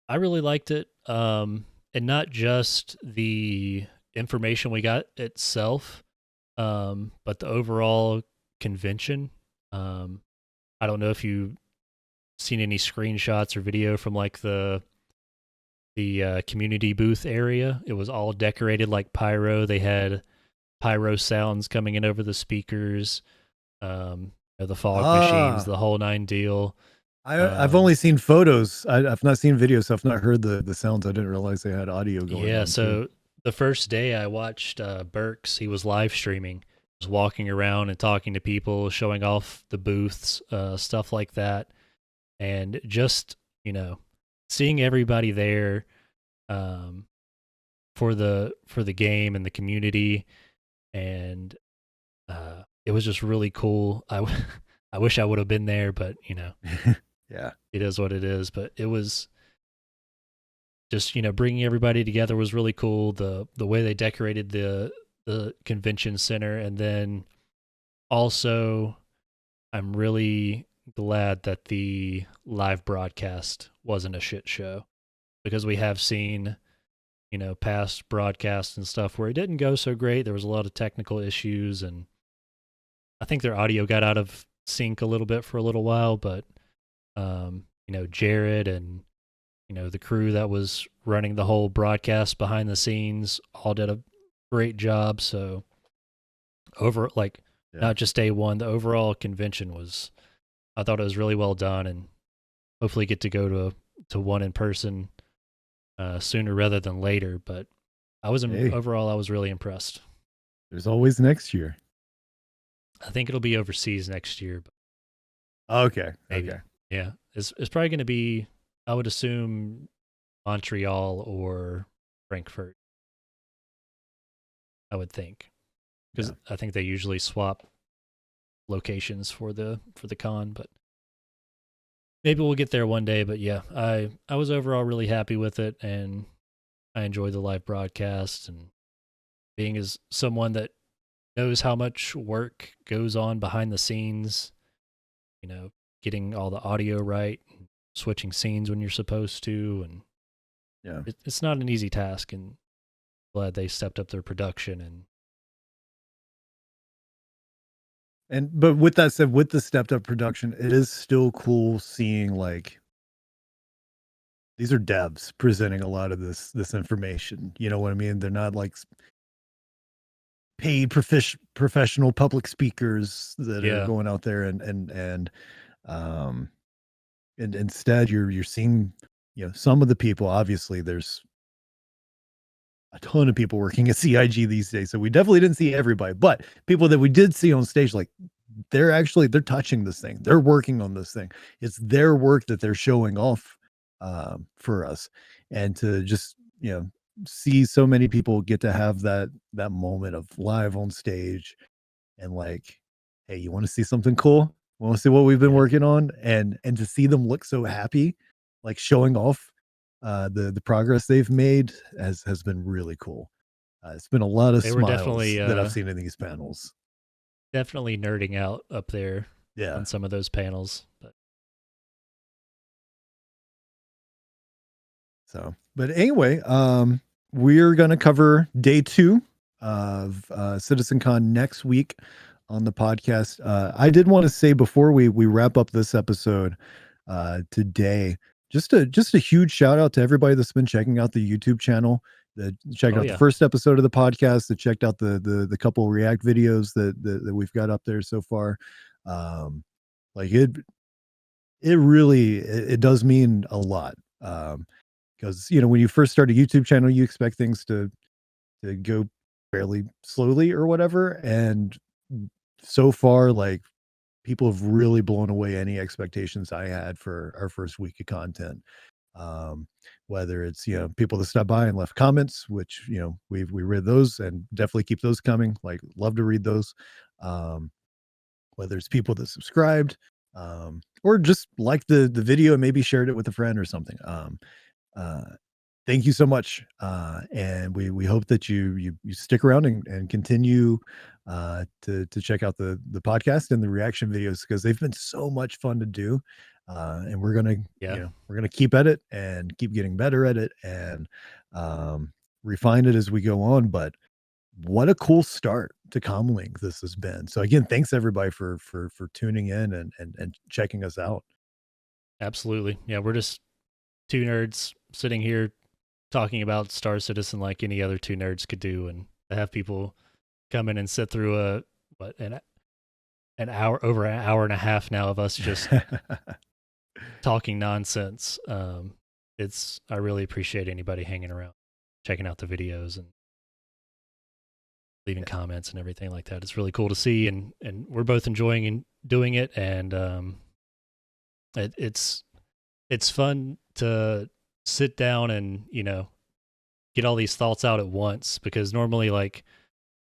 I really liked it. And not just the information we got itself, but the overall convention. I don't know if you've seen any screenshots or video from like the community booth area. It was all decorated like pyro. They had pyro sounds coming in over the speakers, the fog machines, the whole nine deal. I've only seen photos. I've not seen videos, so I've not heard the sounds. I didn't realize they had audio going on. Yeah, so too. the first day I watched Burks, he was live streaming, was walking around and talking to people, showing off the booths, stuff like that. And just, seeing everybody there for the game and the community, and it was just really cool. I wish I would have been there, but Yeah, it is what it is. But it was just bringing everybody together was really cool. The way they decorated the convention center, and then also I'm really glad that the live broadcast wasn't a shit show, because we have seen past broadcasts and stuff where it didn't go so great. There was a lot of technical issues, and I think their audio got out of sync a little bit for a little while, but Jared and the crew that was running the whole broadcast behind the scenes all did a great job. So not just day one, the overall convention I thought it was really well done, and hopefully get to go to one in person sooner rather than later. But overall I was really impressed. There's always next year. I think it'll be overseas next year. But okay. maybe. Okay. Yeah, it's probably going to be, I would assume, Montreal or Frankfurt. I would think, because I think they usually swap locations for the con. But maybe we'll get there one day. But yeah, I was overall really happy with it, and I enjoyed the live broadcast, and being as someone that knows how much work goes on behind the scenes, getting all the audio right, switching scenes when you're supposed to, and it's not an easy task, and glad they stepped up their production. But with that said, with the stepped up production, it is still cool seeing like these are devs presenting a lot of this information. You know what I mean? They're not like paid professional public speakers that are going out there and instead you're seeing some of the people. Obviously there's a ton of people working at CIG these days, so we definitely didn't see everybody, but people that we did see on stage, like they're touching this thing, they're working on this thing, it's their work that they're showing off for us. And to just see so many people get to have that moment of live on stage, and like, hey, you want to see something cool, want to see what we've been working on, and to see them look so happy, like showing off the progress they've made has been really cool. It's been a lot of smiles definitely that I've seen in these panels. Definitely nerding out up there on some of those panels. But anyway, we're going to cover day 2 of CitizenCon next week on the podcast. I did want to say before we wrap up this episode today, just a huge shout out to everybody that's been checking out the YouTube channel, that checked out the first episode of the podcast, that checked out the couple React videos that we've got up there so far. Like it really does mean a lot. Because when you first start a YouTube channel, you expect things to go fairly slowly or whatever, and so far, like, people have really blown away any expectations I had for our first week of content. Whether it's, people that stop by and left comments, which, we read those and definitely keep those coming. Like, love to read those. Whether it's people that subscribed, or just liked the video and maybe shared it with a friend or something. Uh, Thank you so much. And we hope that you stick around and continue to check out the podcast and the reaction videos, because they've been so much fun to do. And we're gonna we're gonna keep at it and keep getting better at it, and refine it as we go on. But what a cool start to CommLink this has been. So again, thanks everybody for tuning in and checking us out. Absolutely. Yeah, we're just two nerds sitting here talking about Star Citizen like any other two nerds could do, and to have people come in and sit through an hour, over an hour and a half now of us just talking nonsense. I really appreciate anybody hanging around, checking out the videos and leaving comments and everything like that. It's really cool to see, and we're both enjoying and doing it, and it's fun to sit down and get all these thoughts out at once, because normally like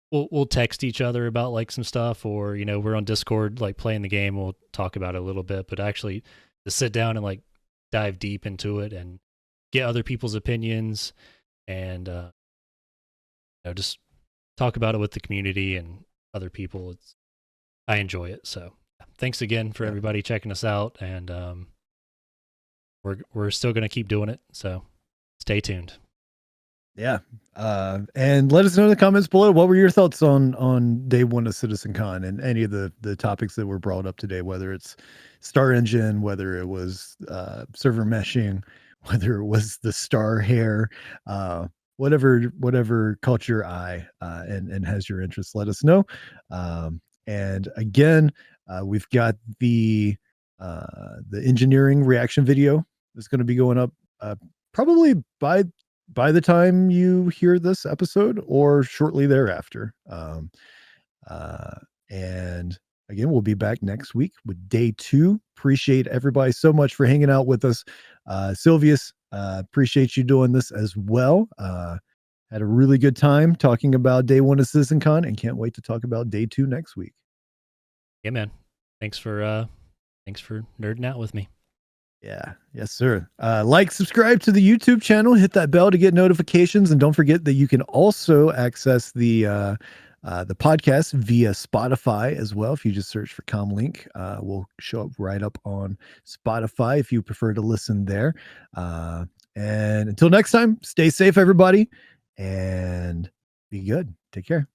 we'll text each other about like some stuff, or we're on Discord like playing the game, we'll talk about it a little bit, but actually to sit down and like dive deep into it and get other people's opinions and just talk about it with the community and other people, I enjoy it. So thanks again for everybody checking us out, and we're still going to keep doing it, so stay tuned. Yeah. And let us know in the comments below, what were your thoughts on day one of CitizenCon and any of the topics that were brought up today, whether it's Star Engine, whether it was server meshing, whether it was the star hair, whatever caught your eye and has your interest, let us know. And again, we've got the engineering reaction video that's going to be going up probably by the time you hear this episode or shortly thereafter. And again, we'll be back next week with day 2. Appreciate everybody so much for hanging out with us. Silvius, appreciate you doing this as well. Had a really good time talking about day 1 of CitizenCon, and can't wait to talk about day 2 next week. Yeah, man. Thanks for nerding out with me. Yeah. Yes, sir. Like, subscribe to the YouTube channel, hit that bell to get notifications. And don't forget that you can also access the podcast via Spotify as well. If you just search for CommLink, we'll show up right up on Spotify if you prefer to listen there. And until next time, stay safe, everybody, and be good. Take care.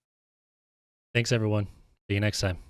Thanks, everyone. See you next time.